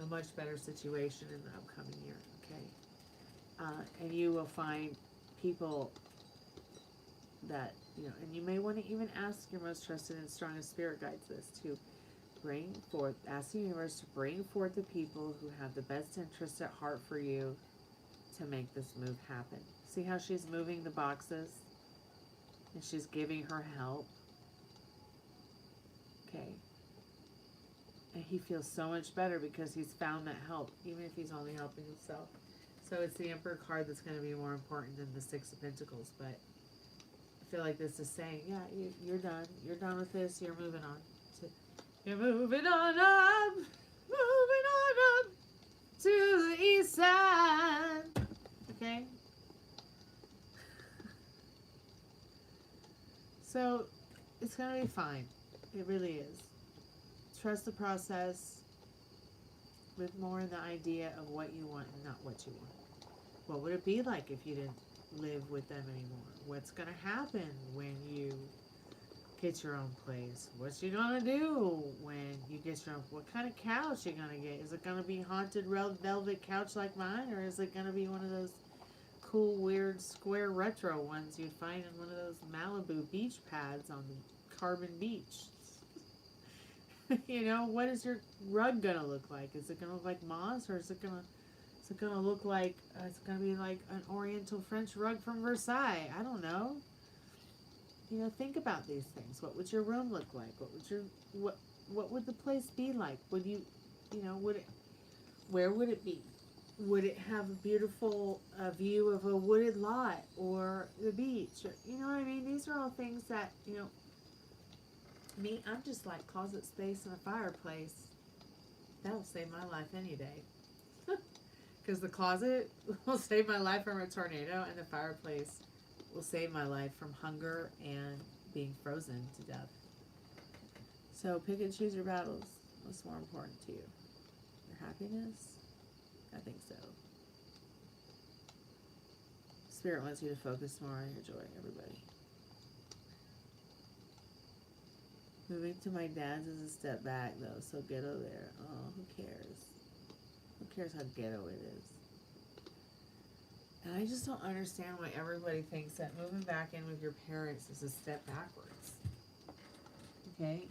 a much better situation in the upcoming year, okay? And you will find people that, you know, and you may want to even ask your most trusted and strongest spirit guides this to bring forth, ask the universe to bring forth the people who have the best interest at heart for you to make this move happen. See how she's moving the boxes and she's giving her help? Okay. And he feels so much better because he's found that help, even if he's only helping himself. So it's the Emperor card that's going to be more important than the Six of Pentacles. But I feel like this is saying, yeah, you're done. You're done with this. You're moving on. You're moving on up. Moving on up to the east side. Okay? So it's going to be fine. It really is. Trust the process with more in the idea of what you want and not what you want. What would it be like if you didn't live with them anymore? What's going to happen when you get your own place? What you going to do when you get your own... What kind of couch you going to get? Is it going to be haunted velvet couch like mine? Or is it going to be one of those cool, weird, square retro ones you'd find in one of those Malibu beach pads on the Carbon Beach? You know, what is your rug gonna look like? Is it gonna look like moss, or is it gonna look like it's gonna be like an Oriental French rug from Versailles? I don't know. You know, think about these things. What would your room look like? What would the place be like? Would you know, where would it be? Would it have a beautiful view of a wooded lot or the beach? Or, you know what I mean? These are all things that, you know. Me, I'm just like closet space and a fireplace. That'll save my life any day. Because the closet will save my life from a tornado, and the fireplace will save my life from hunger and being frozen to death. So pick and choose your battles. What's more important to you? Your happiness? I think so. Spirit wants you to focus more on your joy, everybody. Moving to my dad's is a step back, though, so ghetto there. Oh, who cares? Who cares how ghetto it is? And I just don't understand why everybody thinks that moving back in with your parents is a step backwards. Okay?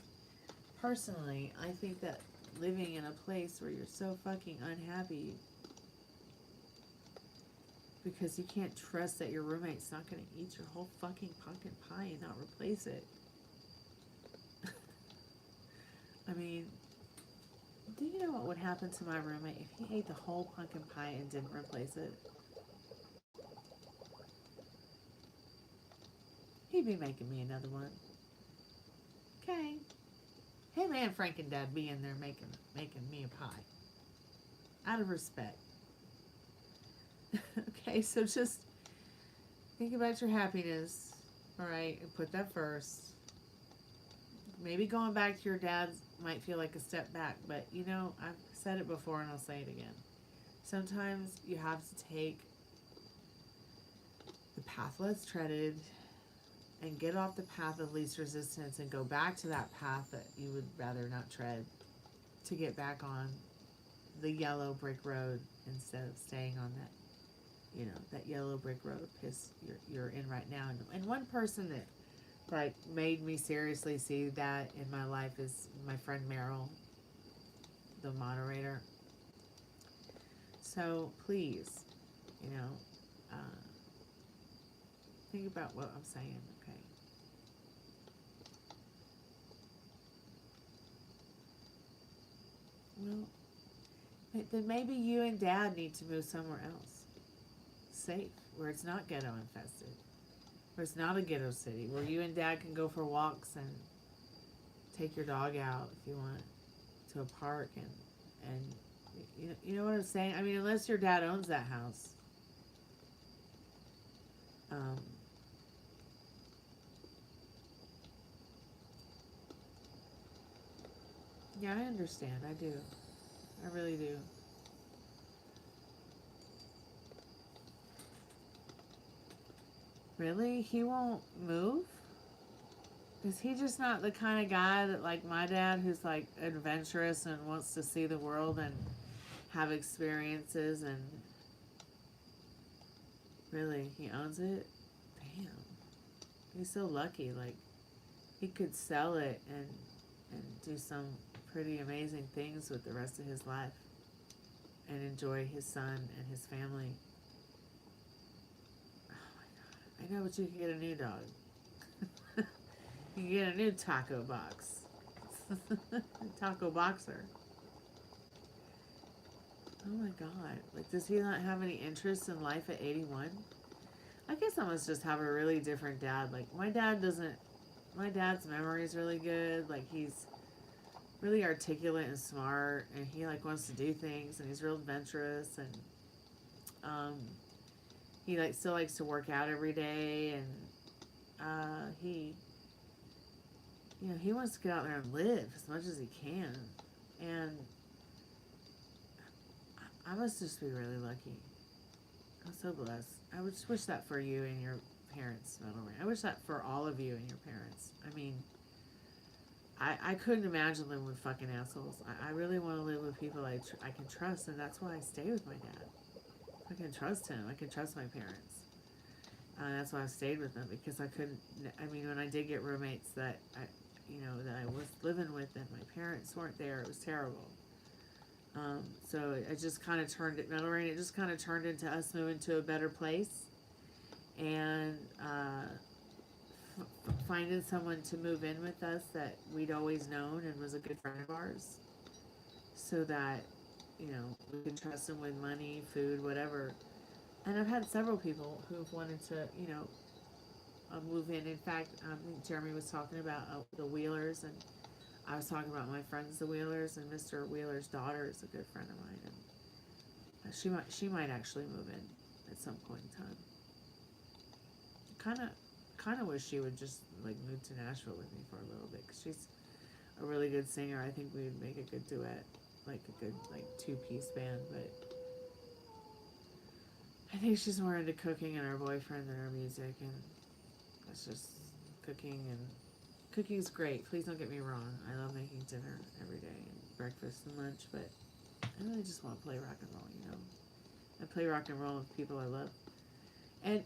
Personally, I think that living in a place where you're so fucking unhappy because you can't trust that your roommate's not going to eat your whole fucking pumpkin pie and not replace it. I mean, do you know what would happen to my roommate if he ate the whole pumpkin pie and didn't replace it? He'd be making me another one. Okay. Him and Frank and Dad be in there making me a pie. Out of respect. Okay, so just think about your happiness, alright, and put that first. Maybe going back to your dad's might feel like a step back, but you know, I've said it before and I'll say it again. Sometimes you have to take the path less treaded and get off the path of least resistance and go back to that path that you would rather not tread to get back on the yellow brick road instead of staying on that, you know, that yellow brick road piss you're in right now. And one person that like made me seriously see that in my life is my friend Meryl, the moderator. So please, you know, think about what I'm saying, okay? Well, then maybe you and Dad need to move somewhere else, safe, where it's not ghetto infested, where it's not a ghetto city, where you and Dad can go for walks and take your dog out if you want to a park and you know what I'm saying? I mean, unless your dad owns that house. Yeah, I understand. I do. I really do. Really? He won't move? Is he just not the kind of guy that, like my dad, who's like adventurous and wants to see the world and have experiences and really, he owns it? Damn. He's so lucky. Like, he could sell it and do some pretty amazing things with the rest of his life and enjoy his son and his family. Oh my God. I know, but you can get a new dog. You can get a new taco box. Taco boxer. Oh my God. Like, does he not have any interest in life at 81? I guess I must just have a really different dad. Like, my dad's memory is really good. Like, he's really articulate and smart, and he like wants to do things, and he's real adventurous, and he like still likes to work out every day, and he he wants to get out there and live as much as he can, and I must just be really lucky. I'm so blessed. I would just wish that for you and your parents, Madeline. I wish that for all of you and your parents. I mean, I couldn't imagine living with fucking assholes. I really want to live with people I can trust, and that's why I stay with my dad. I can trust him. I can trust my parents. That's why I stayed with them, because I couldn't. I mean, when I did get roommates that I was living with, and my parents weren't there, it was terrible. So it just kind of turned it, Lorraine. It just kind of turned into us moving to a better place, and finding someone to move in with us that we'd always known and was a good friend of ours, so that we could trust them with money, food, whatever. And I've had several people who've wanted to move in. In fact, Jeremy was talking about the Wheelers, and I was talking about my friends the Wheelers, and Mr. Wheeler's daughter is a good friend of mine, and she might actually move in at some point in time. Kind of wish she would just like move to Nashville with me for a little bit, because she's a really good singer. I think we would make a good duet, like a good like two-piece band. But I think she's more into cooking and her boyfriend than her music, and that's just cooking. And cooking's great. Please don't get me wrong. I love making dinner every day and breakfast and lunch, but I really just want to play rock and roll. I play rock and roll with people I love.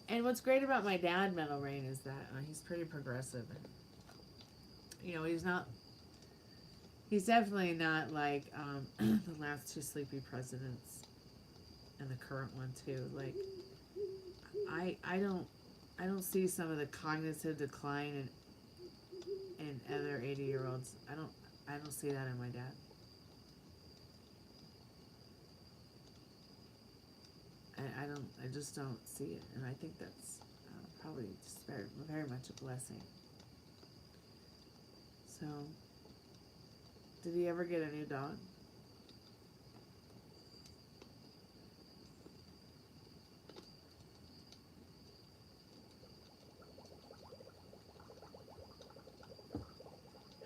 And what's great about my dad, Metal Rain, is that he's pretty progressive, and he's definitely not like the last two sleepy presidents and the current one too. Like, I don't see some of the cognitive decline in other 80-year-olds. I don't see that in my dad. I just don't see it, and I think that's probably just very, very much a blessing. So, did he ever get a new dog?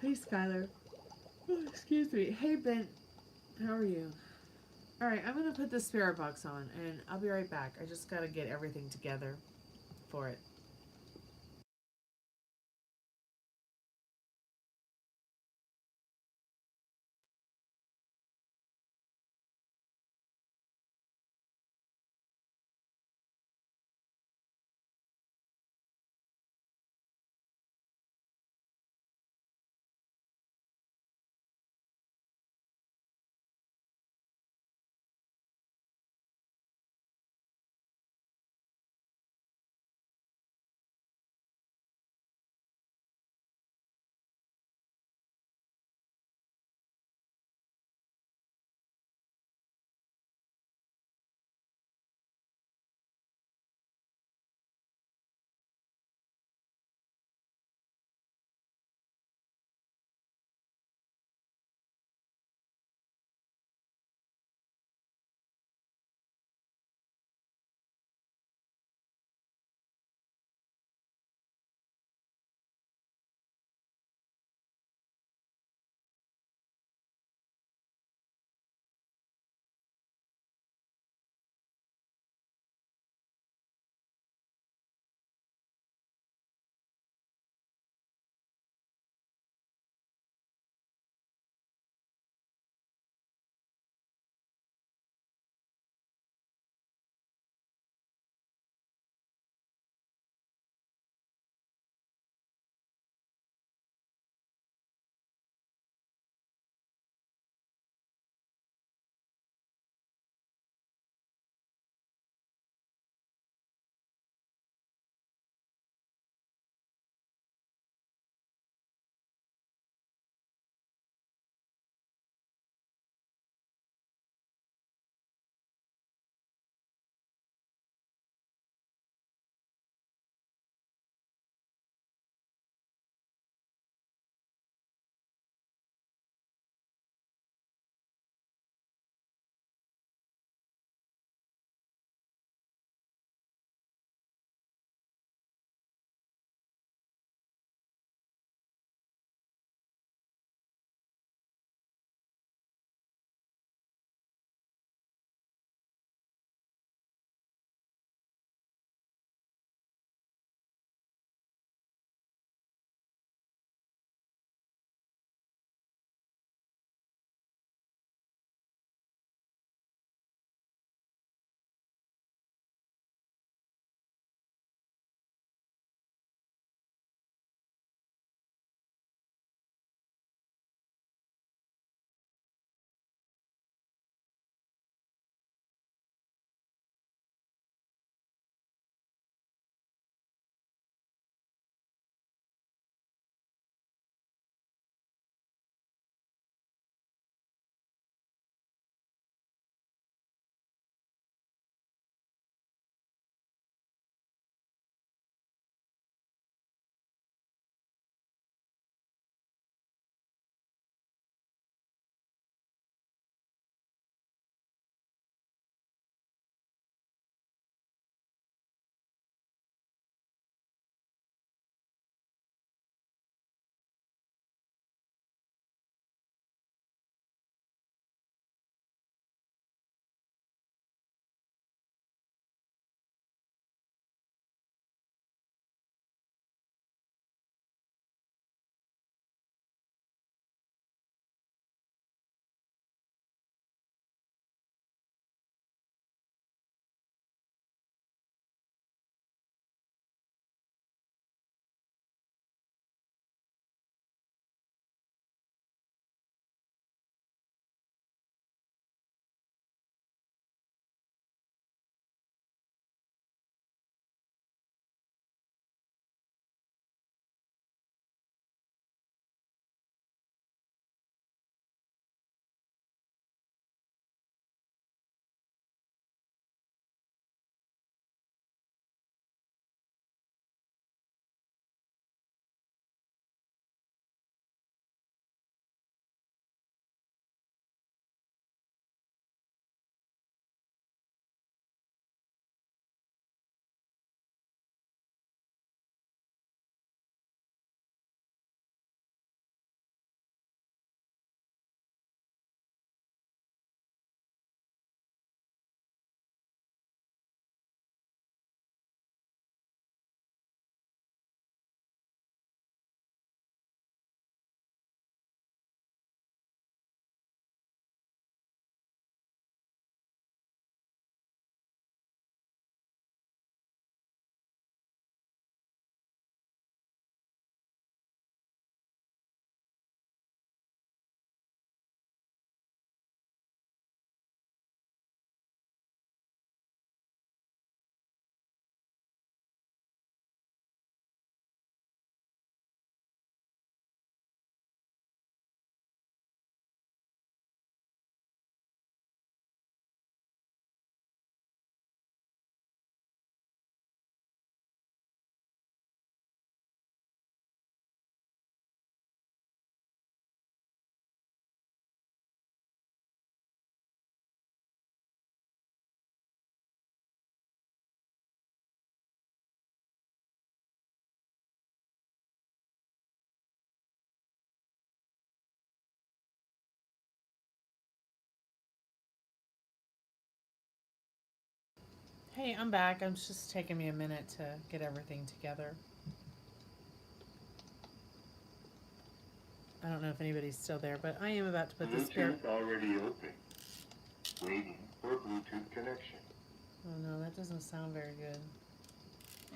Hey, Skylar. Oh, excuse me. Hey, Ben. How are you? Alright, I'm going to put the spirit box on, and I'll be right back. I just got to get everything together for it. Hey, I'm back. It's just taking me a minute to get everything together. I don't know if anybody's still there, but I am about to put the spirit. Bluetooth already open. Waiting for Bluetooth connection. Oh no, that doesn't sound very good.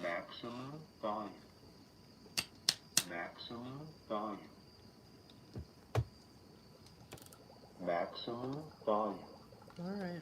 Maximum volume. Maximum volume. Maximum volume. All right.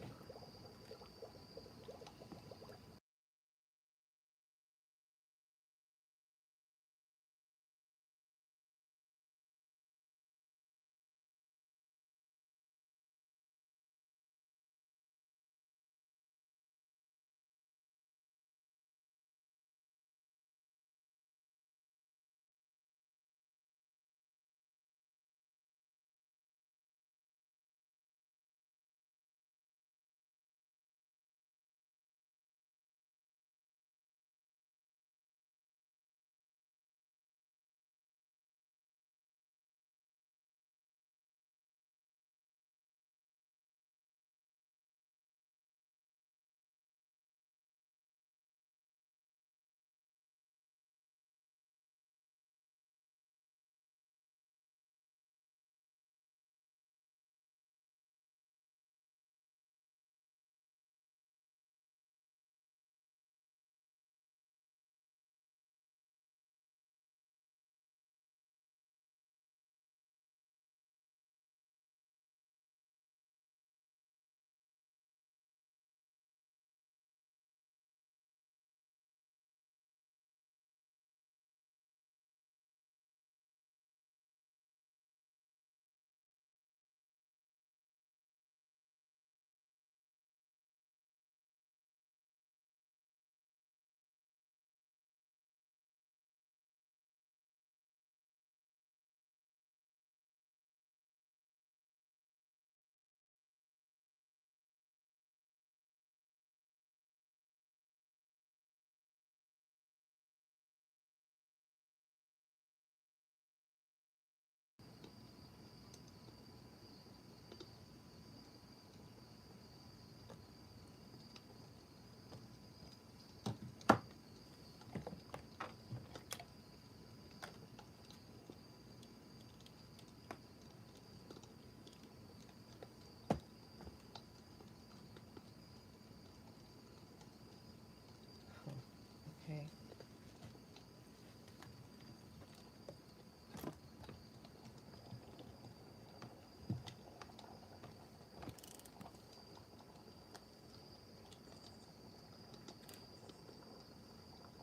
Okay.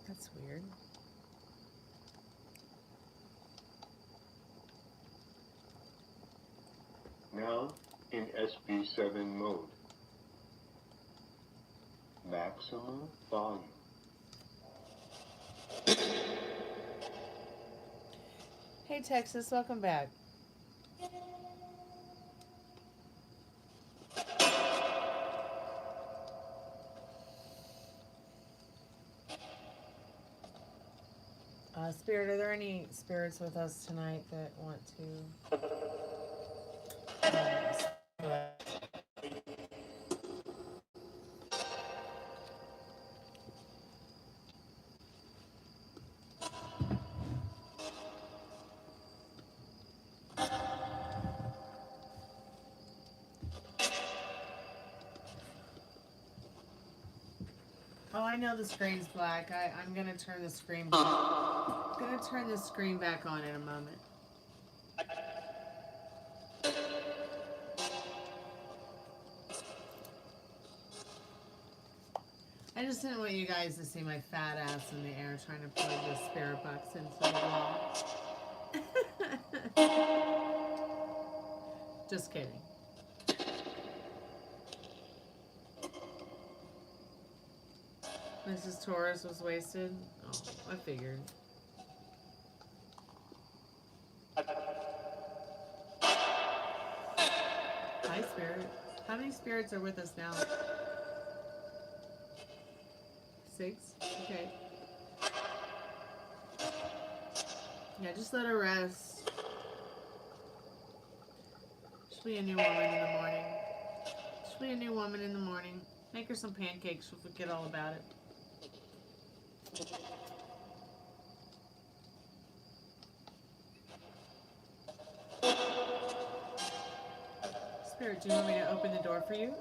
That's weird. Now in SB7 mode. Maximum volume. Hey, Texas, welcome back. Spirit, are there any spirits with us tonight that want to? Oh, I know the screen's black. I'm gonna turn the screen back. I'm gonna turn the screen back on in a moment. I just didn't want you guys to see my fat ass in the air trying to plug this Spiritbox into the wall. Just kidding. Mrs. Torres was wasted. Oh, I figured. Hi, Spirit. How many spirits are with us now? 6? Okay. Yeah, just let her rest. She'll be a new woman in the morning. She'll be a new woman in the morning. Make her some pancakes. She'll forget all about it. Spirit, do you want me to open the door for you?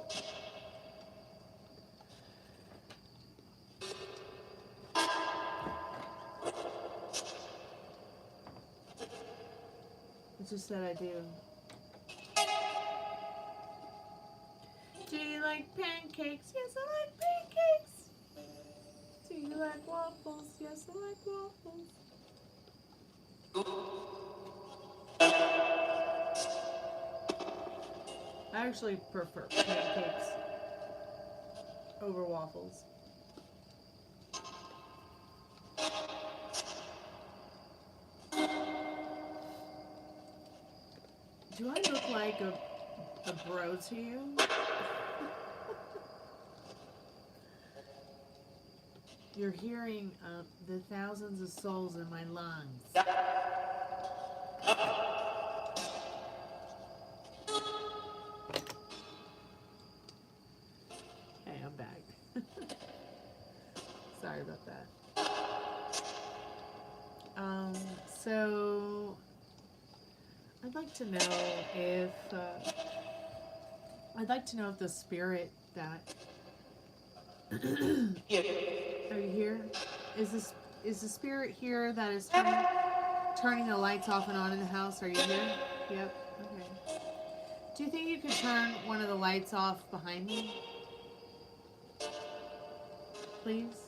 I just said I do. Do you like pancakes? Yes, I like pancakes. Do you like waffles? Yes, I like waffles. I actually prefer pancakes over waffles. Do I look like a bro to you? You're hearing the thousands of souls in my lungs. Hey, I'm back. Sorry about that. So I'd like to know if the spirit that are you here? Is the spirit here that is turning the lights off and on in the house? Are you here? Yep. Okay. Do you think you could turn one of the lights off behind me? Please?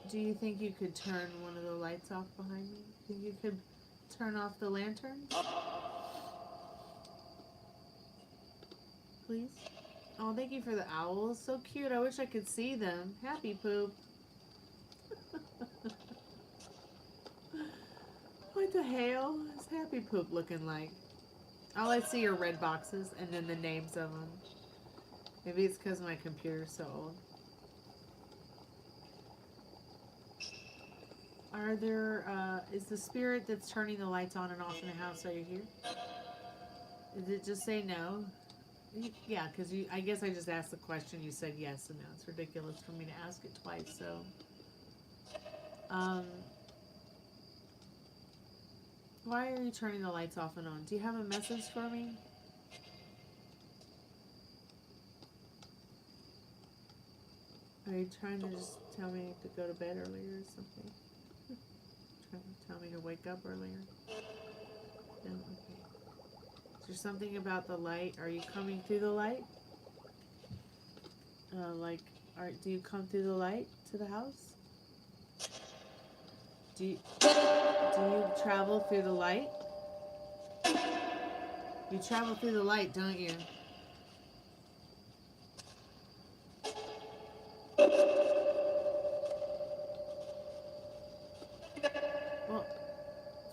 Do you think you could turn one of the lights off behind me? Think you could turn off the lantern? Please? Oh, thank you for the owls. So cute. I wish I could see them. Happy poop. What the hell is Happy Poop looking like? All I see are red boxes and then the names of them. Maybe it's because my computer's so old. Are there, is the spirit that's turning the lights on and off in the house, are you here? Did it just say no? Yeah, because I guess I just asked the question, you said yes, and now it's ridiculous for me to ask it twice, so. Why are you turning the lights off and on? Do you have a message for me? Are you trying to just tell me to go to bed earlier or something? Trying to tell me to wake up earlier? No? Okay. Is there something about the light? Are you coming through the light? Do you come through the light to the house? Do you travel through the light? You travel through the light, don't you? Well,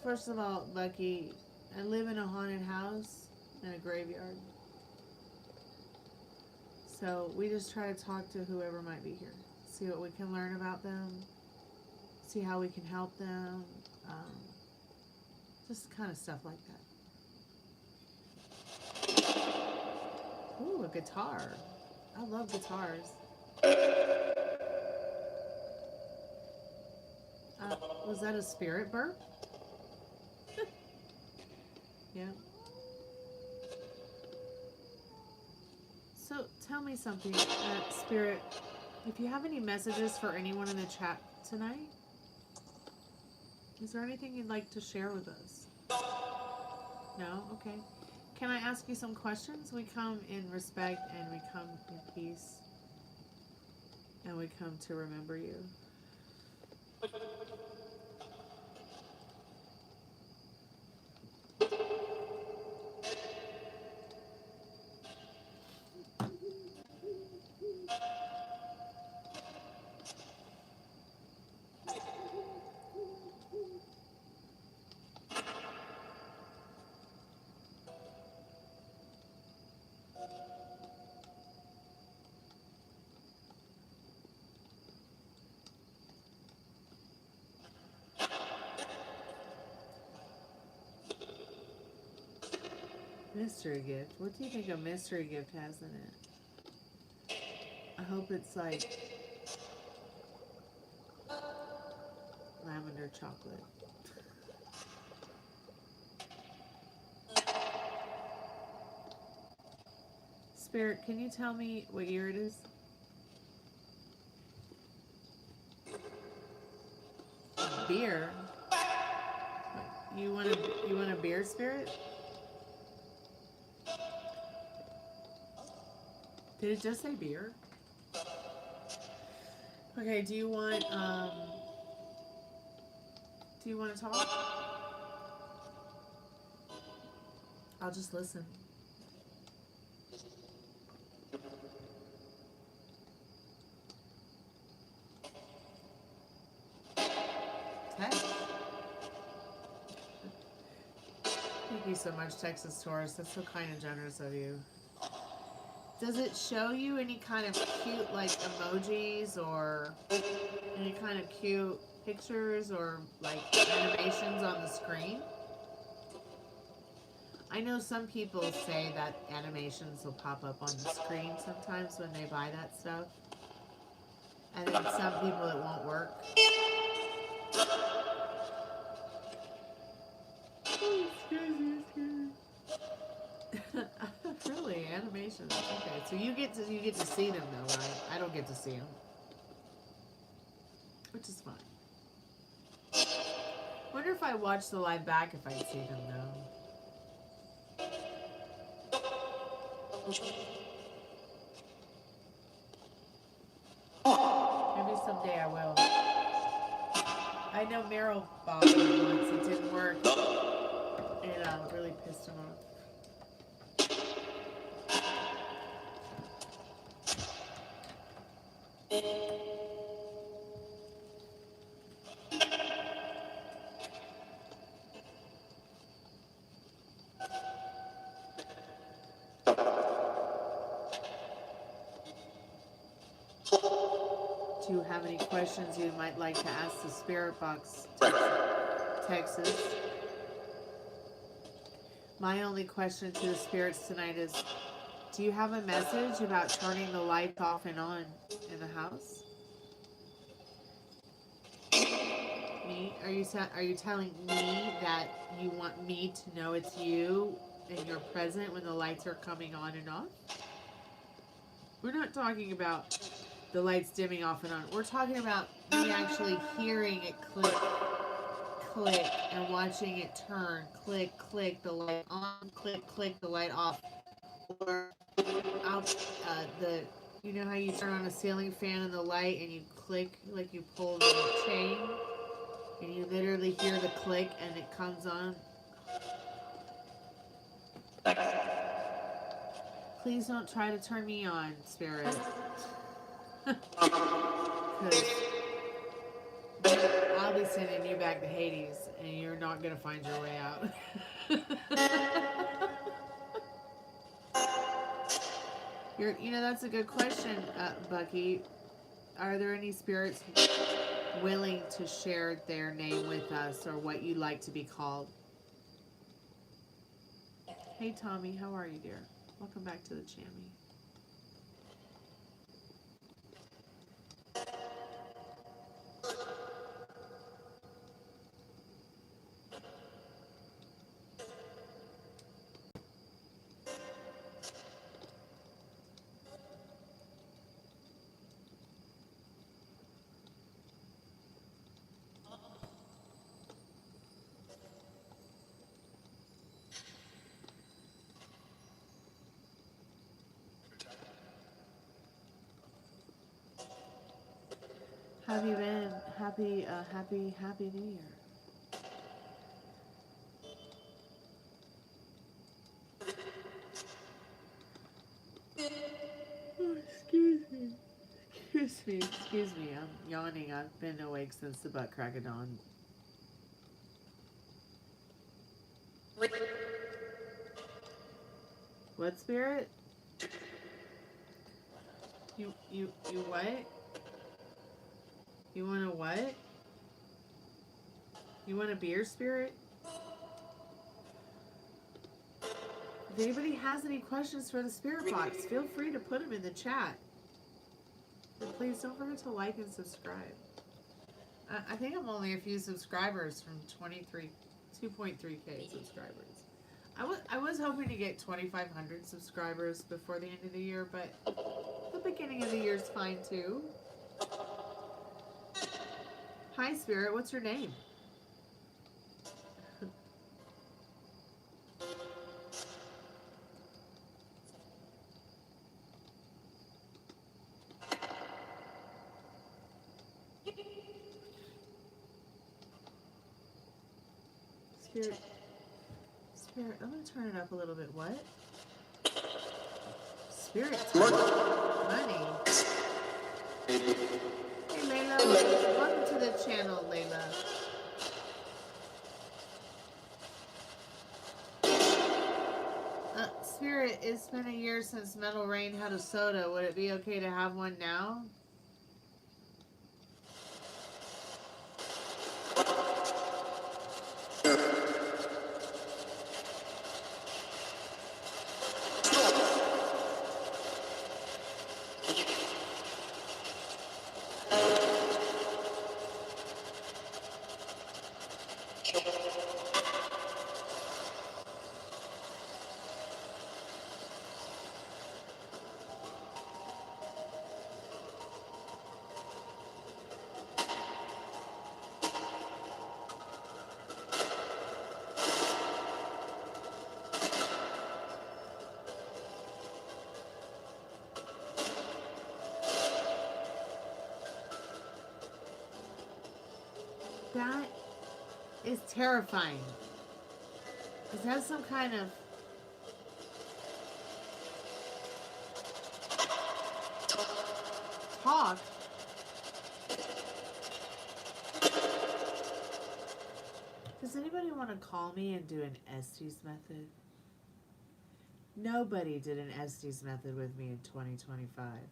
first of all, Lucky, I live in a haunted house and a graveyard. So we just try to talk to whoever might be here. See what we can learn about them. See how we can help them. Just kind of stuff like that. Ooh, a guitar. I love guitars. Was that a spirit burp? Yeah. So tell me something, Spirit. If you have any messages for anyone in the chat tonight, is there anything you'd like to share with us? No? Okay. Can I ask you some questions? We come in respect and we come in peace. And we come to remember you. Mystery gift. What do you think a mystery gift has in it? I hope it's like lavender chocolate. Spirit, can you tell me what year it is? Beer? You want a beer, Spirit? Did it just say beer? Okay, do you want to talk? I'll just listen. Text. Thank you so much, Texas Taurus. That's so kind and generous of you. Does it show you any kind of cute, like, emojis or any kind of cute pictures or, like, animations on the screen? I know some people say that animations will pop up on the screen sometimes when they buy that stuff. And then some people it won't work. Really, animations. Okay, so you get to see them though, right? I don't get to see them, which is fine. Wonder if I watch the live back if I'd see them though. Maybe someday I will. I know Meryl bought it once. It didn't work. It really pissed him off. Do you have any questions you might like to ask the Spiritbox, Texas? My only question to the spirits tonight is, do you have a message about turning the lights off and on in the house? Me? Are you telling me that you want me to know it's you and you're present when the lights are coming on and off? We're not talking about the lights dimming off and on. We're talking about me actually hearing it click, click, and watching it turn, click, click, the light on, click, click, the light off. Or out you know how you turn on a ceiling fan and the light and you click like you pull the chain and you literally hear the click and it comes on. Please don't try to turn me on, Spirit. Because I'll be sending you back to Hades and you're not going to find your way out. That's a good question, Bucky. Are there any spirits willing to share their name with us or what you'd like to be called? Hey, Tommy, how are you, dear? Welcome back to the Chammy. How have you been? Happy New Year. Oh, excuse me. I'm yawning. I've been awake since the butt crack of dawn. What, Spirit? You what? You want a what? You want a beer, Spirit? If anybody has any questions for the Spirit Box, feel free to put them in the chat. And please don't forget to like and subscribe. I think I'm only a few subscribers from 2.3K subscribers. I was hoping to get 2,500 subscribers before the end of the year, but the beginning of the year is fine too. Hi Spirit, what's your name? Spirit, I'm going to turn it up a little bit. What? Spirit money. Hey Layla, welcome to the channel, Layla. Spirit, it's been a year since Metal Rain had a soda. Would it be okay to have one now? That is terrifying. Is that some kind of talk? Does anybody want to call me and do an Estes method? Nobody did an Estes method with me in 2025.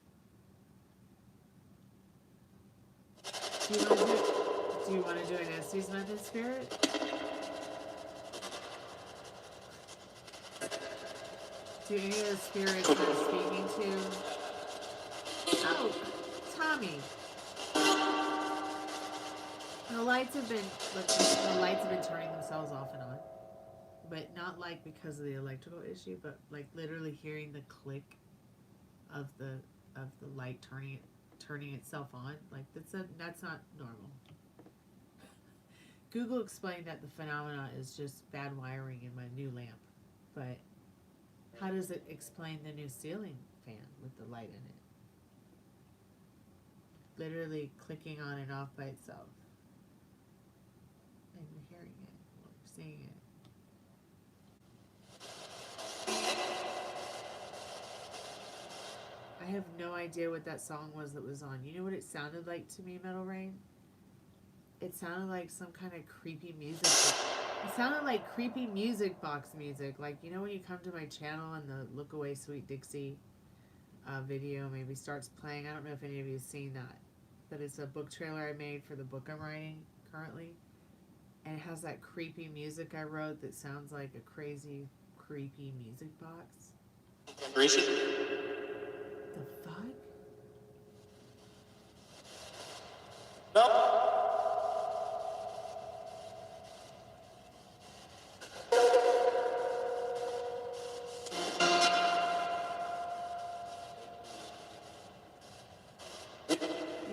Do you want to do an Estes method, Spirit? Do any of the spirits that I'm speaking to? Oh, Tommy. The lights have been turning themselves off and on, but not like because of the electrical issue, but like literally hearing the click of the light turning itself on. Like that's not normal. Google explained that the phenomena is just bad wiring in my new lamp, but how does it explain the new ceiling fan with the light in it? Literally clicking on and off by itself. And you're hearing it, or seeing it. I have no idea what that song was that was on. You know what it sounded like to me, Metal Rain? It sounded like some kind of creepy music. It sounded like creepy music box music. Like, you know when you come to my channel and the Look Away Sweet Dixie video maybe starts playing? I don't know if any of you have seen that. But it's a book trailer I made for the book I'm writing currently. And it has that creepy music I wrote that sounds like a crazy, creepy music box. The fuck? No.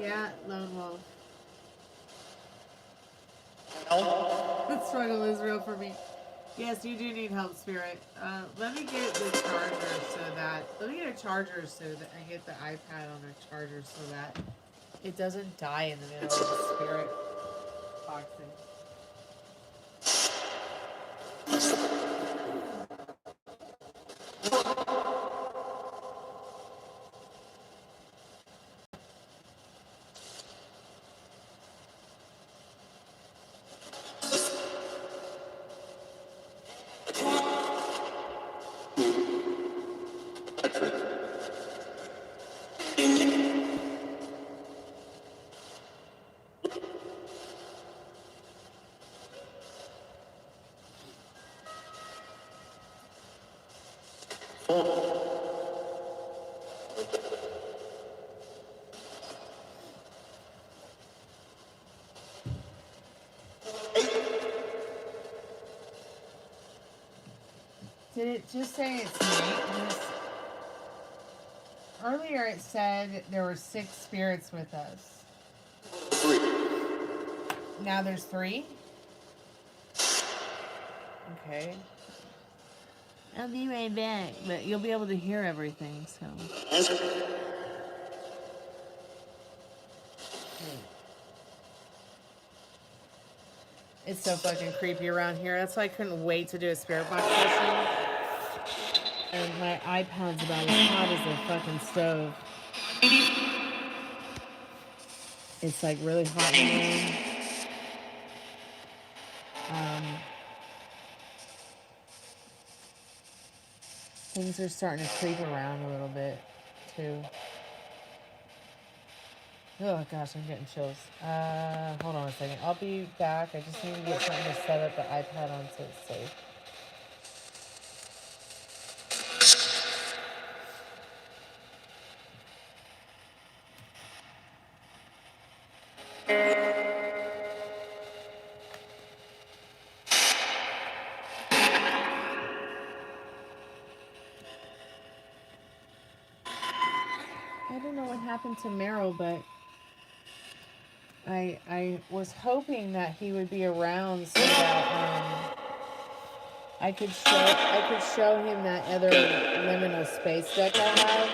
Yeah, Lone Wolf. No. The struggle is real for me. Yes, you do need help, Spirit. Let me get the charger let me get a charger so that I get the iPad on a charger so that it doesn't die in the middle of the Spirit boxing. Did it just say it's me? Earlier it said there were 6 spirits with us. 3. Now there's 3? Okay. I'll be right back, but you'll be able to hear everything, so. It's so fucking creepy around here. That's why I couldn't wait to do a Spiritbox session. And my iPad's about as hot as a fucking stove. It's like really hot in the room. Things are starting to creep around a little bit, too. Oh gosh, I'm getting chills. Hold on a second. I'll be back. I just need to get something to set up the iPad on so it's safe. I don't know what happened to Meryl, but I was hoping that he would be around so that I could show him that other liminal space deck I have.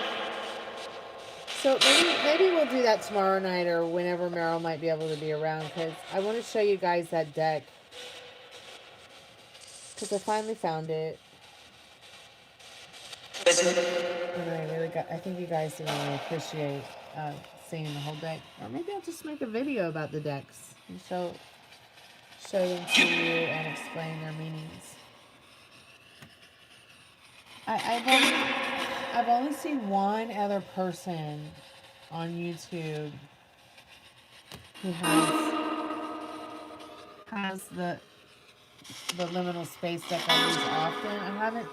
So maybe we'll do that tomorrow night or whenever Meryl might be able to be around, because I want to show you guys that deck, because I finally found it. And I think you guys would really appreciate seeing the whole deck. Or maybe I'll just make a video about the decks and show them to you and explain their meanings. I've only seen one other person on YouTube who has the liminal space deck I use often.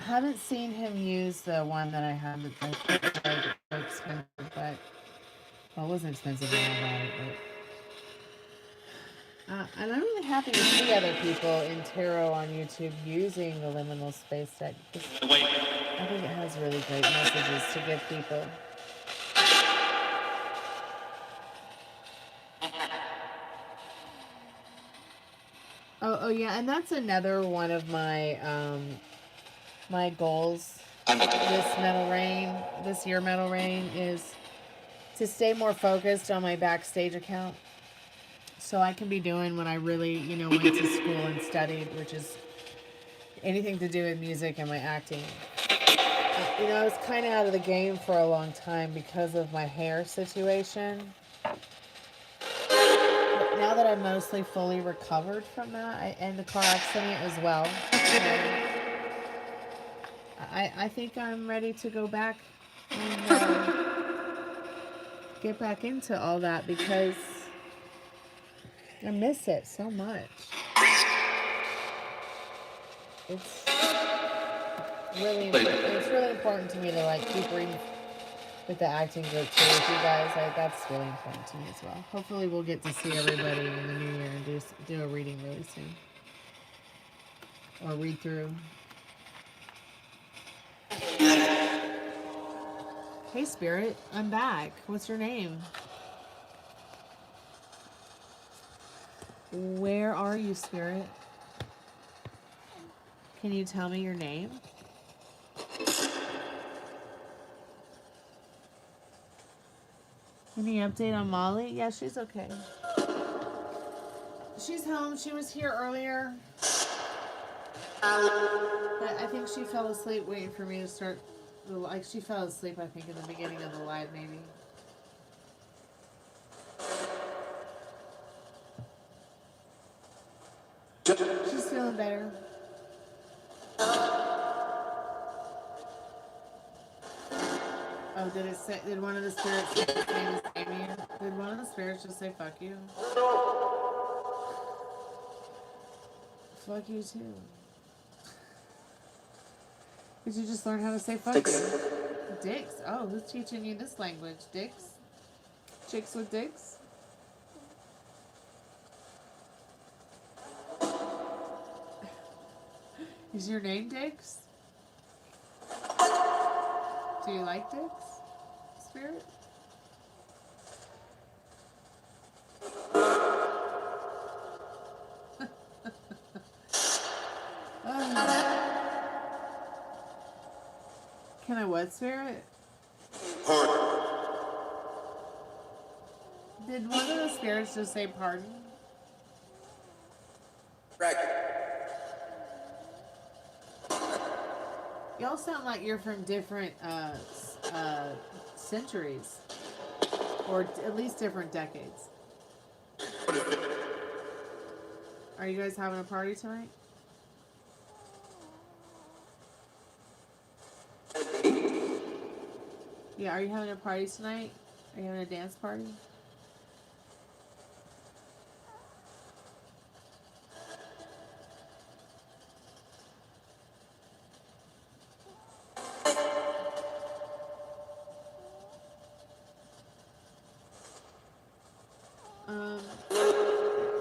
I haven't seen him use the one that I have that's like expensive, but well, it wasn't expensive when I bought it, but and I'm really happy to see other people in tarot on YouTube using the liminal space deck, because I think it has really great messages to give people. Oh yeah, and that's another one of my my goals this year Metal Rain, is to stay more focused on my backstage account, so I can be doing what I really, went to school and studied, which is anything to do with music and my acting. I was kind of out of the game for a long time because of my hair situation. But now that I'm mostly fully recovered from that, and the car accident as well, I think I'm ready to go back and get back into all that, because I miss it so much. It's really important to me to keep reading with the acting group too with you guys. That's really important to me as well. Hopefully we'll get to see everybody in the new year and do a reading really soon, or read through. Hey Spirit, I'm back. What's your name? Where are you, Spirit? Can you tell me your name? Any update on Molly? Yeah, she's okay. She's home. She was here earlier. But I think she fell asleep waiting for me to start. She fell asleep, I think, in the beginning of the live, maybe. She's feeling better. Oh, did one of the spirits say his name is Damien? Did one of the spirits just say fuck you? Fuck you too. Did you just learn how to say fuck you? Dicks. Oh, who's teaching you this language? Dicks? Chicks with dicks? Is your name Dicks? Do you like dicks, Spirit? Can I what, Spirit? Did one of the spirits just say pardon? Y'all sound like you're from different centuries, or at least different decades. Are you guys having a party tonight? Yeah, are you having a party tonight? Are you having a dance party?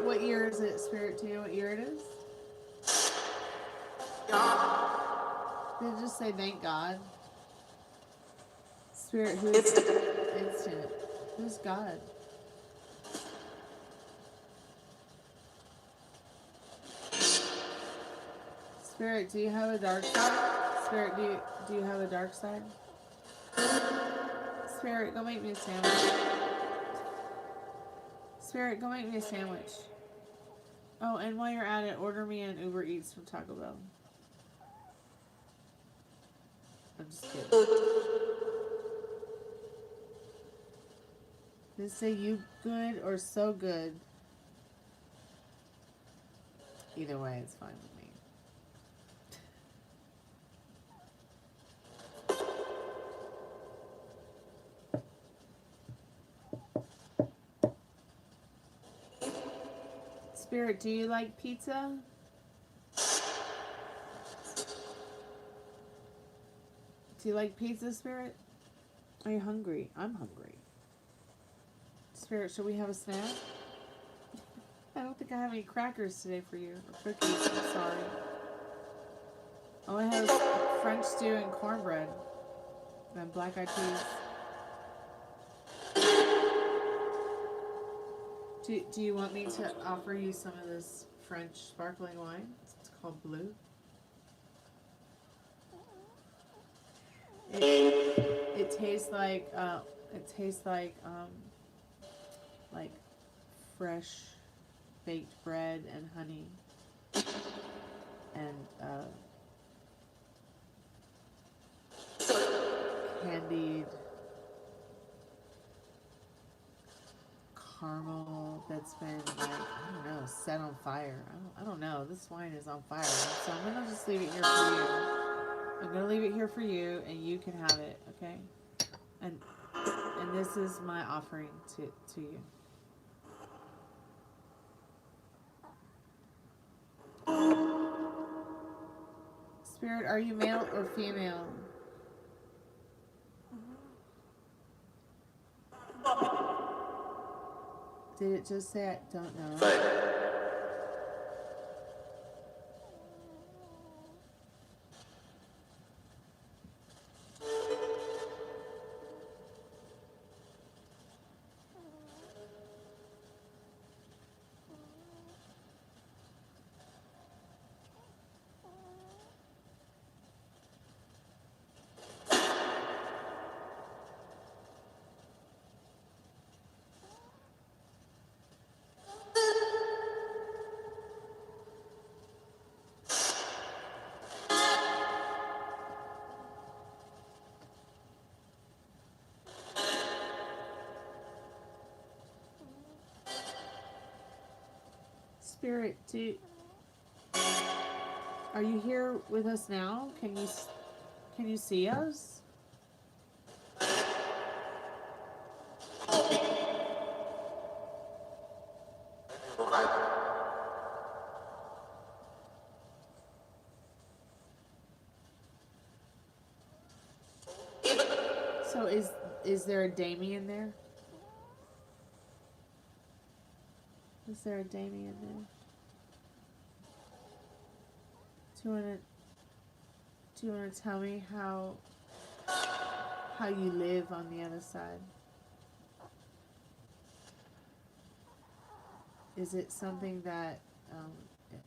What year is it, Spirit, to you? What year it is? Did it just say thank God? Spirit, who is instant? Who's God? Spirit, do you have a dark side? Spirit, do you have a dark side? Spirit, go make me a sandwich. Spirit, go make me a sandwich. Oh, and while you're at it, order me an Uber Eats from Taco Bell. I'm just kidding. Did it say you good or so good? Either way, it's fine with me. Spirit, do you like pizza? Do you like pizza, Spirit? Are you hungry? I'm hungry. Spirit, should we have a snack? I don't think I have any crackers today for you. Or cookies, I'm sorry. All I have is French stew and cornbread. And black-eyed peas. Do you want me to offer you some of this French sparkling wine? It's called Bleu. It tastes like fresh baked bread and honey and candied caramel that's been, like, I don't know, set on fire. I don't know. This wine is on fire. So I'm going to just leave it here for you. I'm going to leave it here for you, and you can have it, okay? And this is my offering to you. Spirit, are you male or female? Did it just say I don't know? Spirit, are you here with us now? Can you see us? So is there a Damien there? Is there a Damien there? Do you wanna tell me how you live on the other side? Is it something that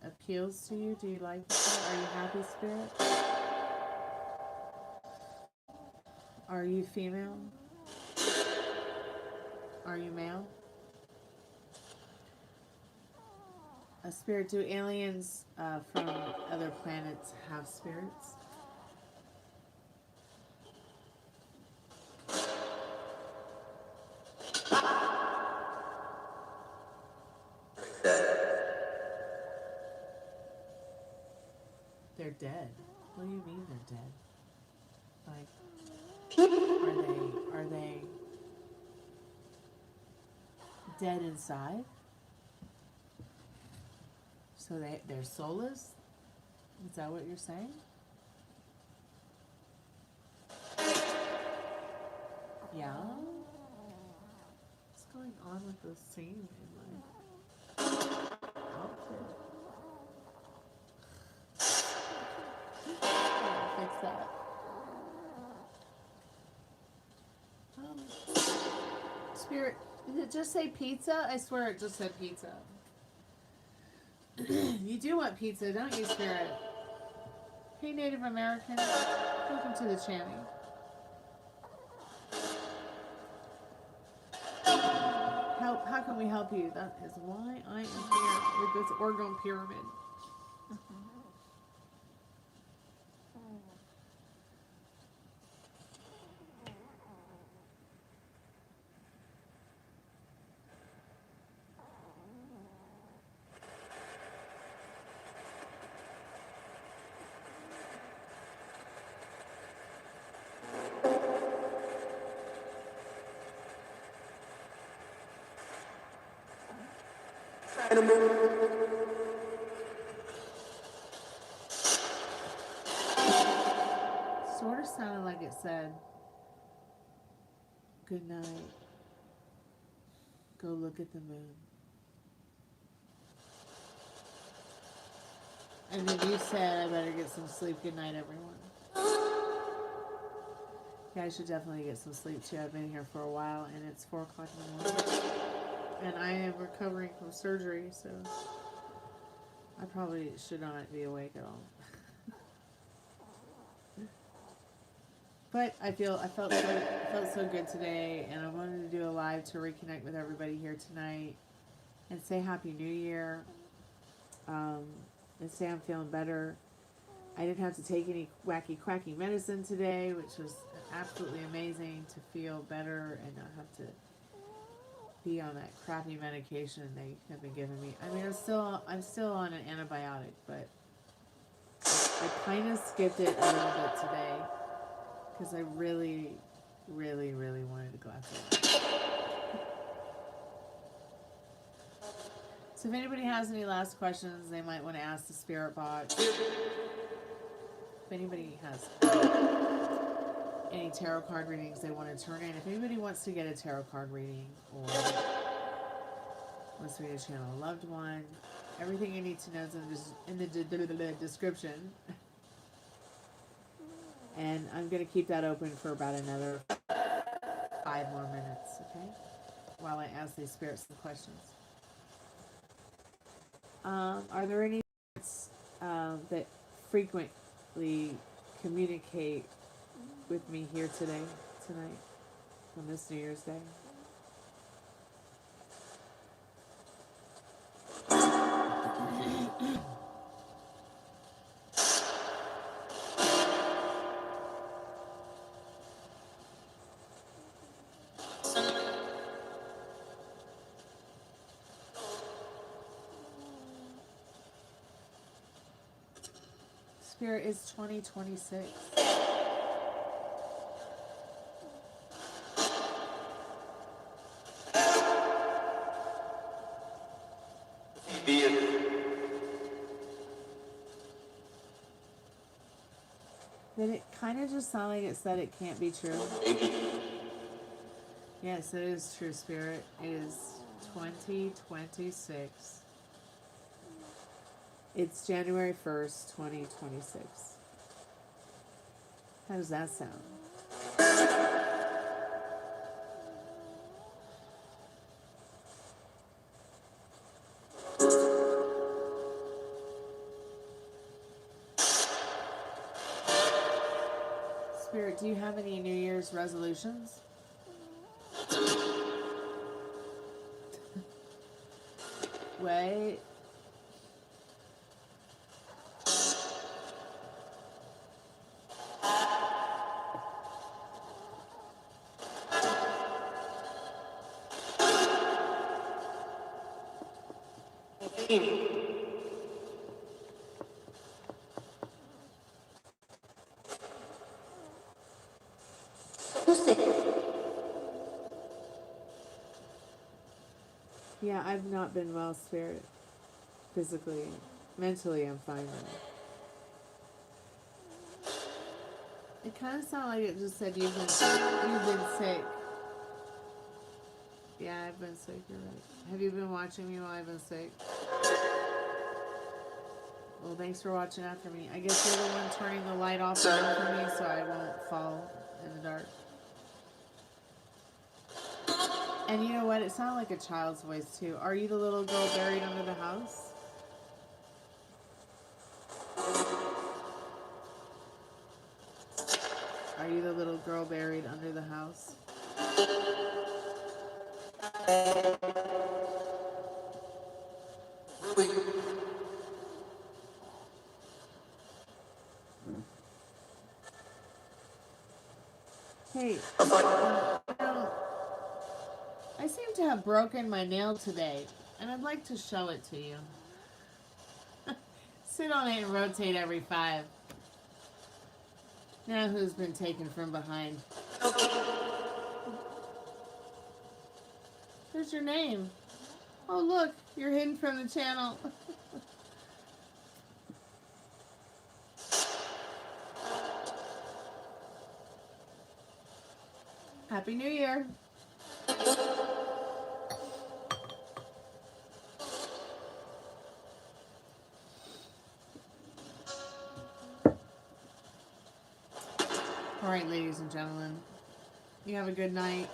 appeals to you? Do you like it? Are you happy, Spirit? Are you female? Are you male? A spirit, do aliens from other planets have spirits? They're dead. What do you mean they're dead? Like, are they dead inside? So they're soulless? Is that what you're saying? Yeah? What's going on with the scene in my outfit? Fix that. Spirit, did it just say pizza? I swear it just said pizza. You do want pizza, don't you, Spirit? Hey, Native American. Welcome to the channel. How can we help you? That is why I am here with this orgone pyramid. Sort of sounded like it said, good night. Go look at the moon. And then you said, I better get some sleep. Good night, everyone. Yeah, I should definitely get some sleep too. I've been here for a while and it's 4 o'clock in the morning. And I am recovering from surgery, so I probably should not be awake at all. But I felt so good today, and I wanted to do a live to reconnect with everybody here tonight and say Happy New Year, and say I'm feeling better. I didn't have to take any wacky quacky medicine today, which was absolutely amazing to feel better and not have to be on that crappy medication they have been giving me. I mean, I'm still on an antibiotic, but I kind of skipped it a little bit today because I really, really, really wanted a glass of wine. So if anybody has any last questions, they might want to ask the Spiritbox. If anybody has any tarot card readings they want to turn in, if anybody wants to get a tarot card reading or wants to read a channel a loved one, everything you need to know is in the description. And I'm going to keep that open for about another 5 more minutes, okay? While I ask these spirits some questions. Are there any spirits that frequently communicate with me here tonight, on this New Year's Day? Spirit is 2026. Did it kind of just sound like it said it can't be true? Yes, it is true, Spirit. It is 2026. It's January 1st, 2026. How does that sound? Spirit, do you have any New Year's resolutions? Wait. Yeah, I've not been well, Spirit. Physically. Mentally, I'm fine though. It kind of sounded like it just said you've been sick. Yeah, I've been sick, you're right. Have you been watching me while I've been sick? Well, thanks for watching after me. I guess you're the one turning the light off and on for me so I won't fall in the dark. And you know what? It sounded like a child's voice too. Are you the little girl buried under the house? Are you the little girl buried under the house? Hey, I seem to have broken my nail today, and I'd like to show it to you. Sit on it and rotate every 5. Now who's been taken from behind? There's your name. Oh look, you're hidden from the channel. Happy New Year. All right, ladies and gentlemen, you have a good night.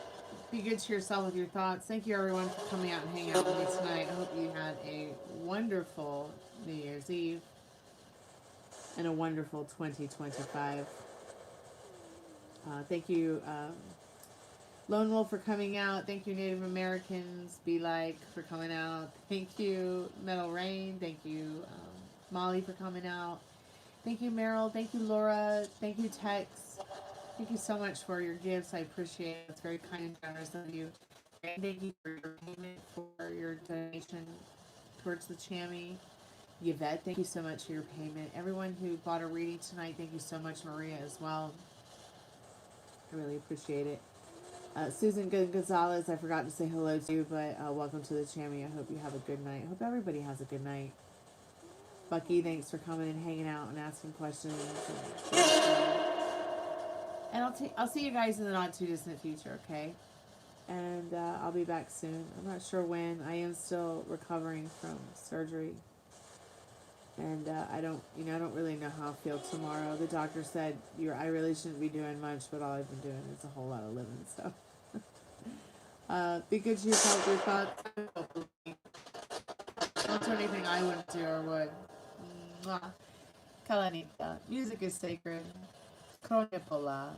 Be good to yourself with your thoughts. Thank you, everyone, for coming out and hanging out with me tonight. I hope you had a wonderful New Year's Eve and a wonderful 2025. Thank you, Lone Wolf, for coming out. Thank you, Native Americans, Be Like, for coming out. Thank you, Metal Rain. Thank you, Molly, for coming out. Thank you, Meryl. Thank you, Laura. Thank you, Tex. Thank you so much for your gifts. I appreciate it. It's very kind and generous of you. And thank you for your payment, for your donation towards the Chammy. Yvette, thank you so much for your payment. Everyone who bought a reading tonight, thank you so much, Maria, as well. I really appreciate it. Susan Gonzalez, I forgot to say hello to you, but welcome to the Chammy. I hope you have a good night. I hope everybody has a good night. Bucky, thanks for coming and hanging out and asking questions. And I'll see you guys in the not too distant future, okay? And I'll be back soon. I'm not sure when. I am still recovering from surgery. And I don't really know how I'll feel tomorrow. The doctor said I really shouldn't be doing much, but all I've been doing is a whole lot of living. So be good to yourself, your thoughts. Don't do anything I wouldn't do or would. Mwah. Kalanita. Music is sacred. Kronepola.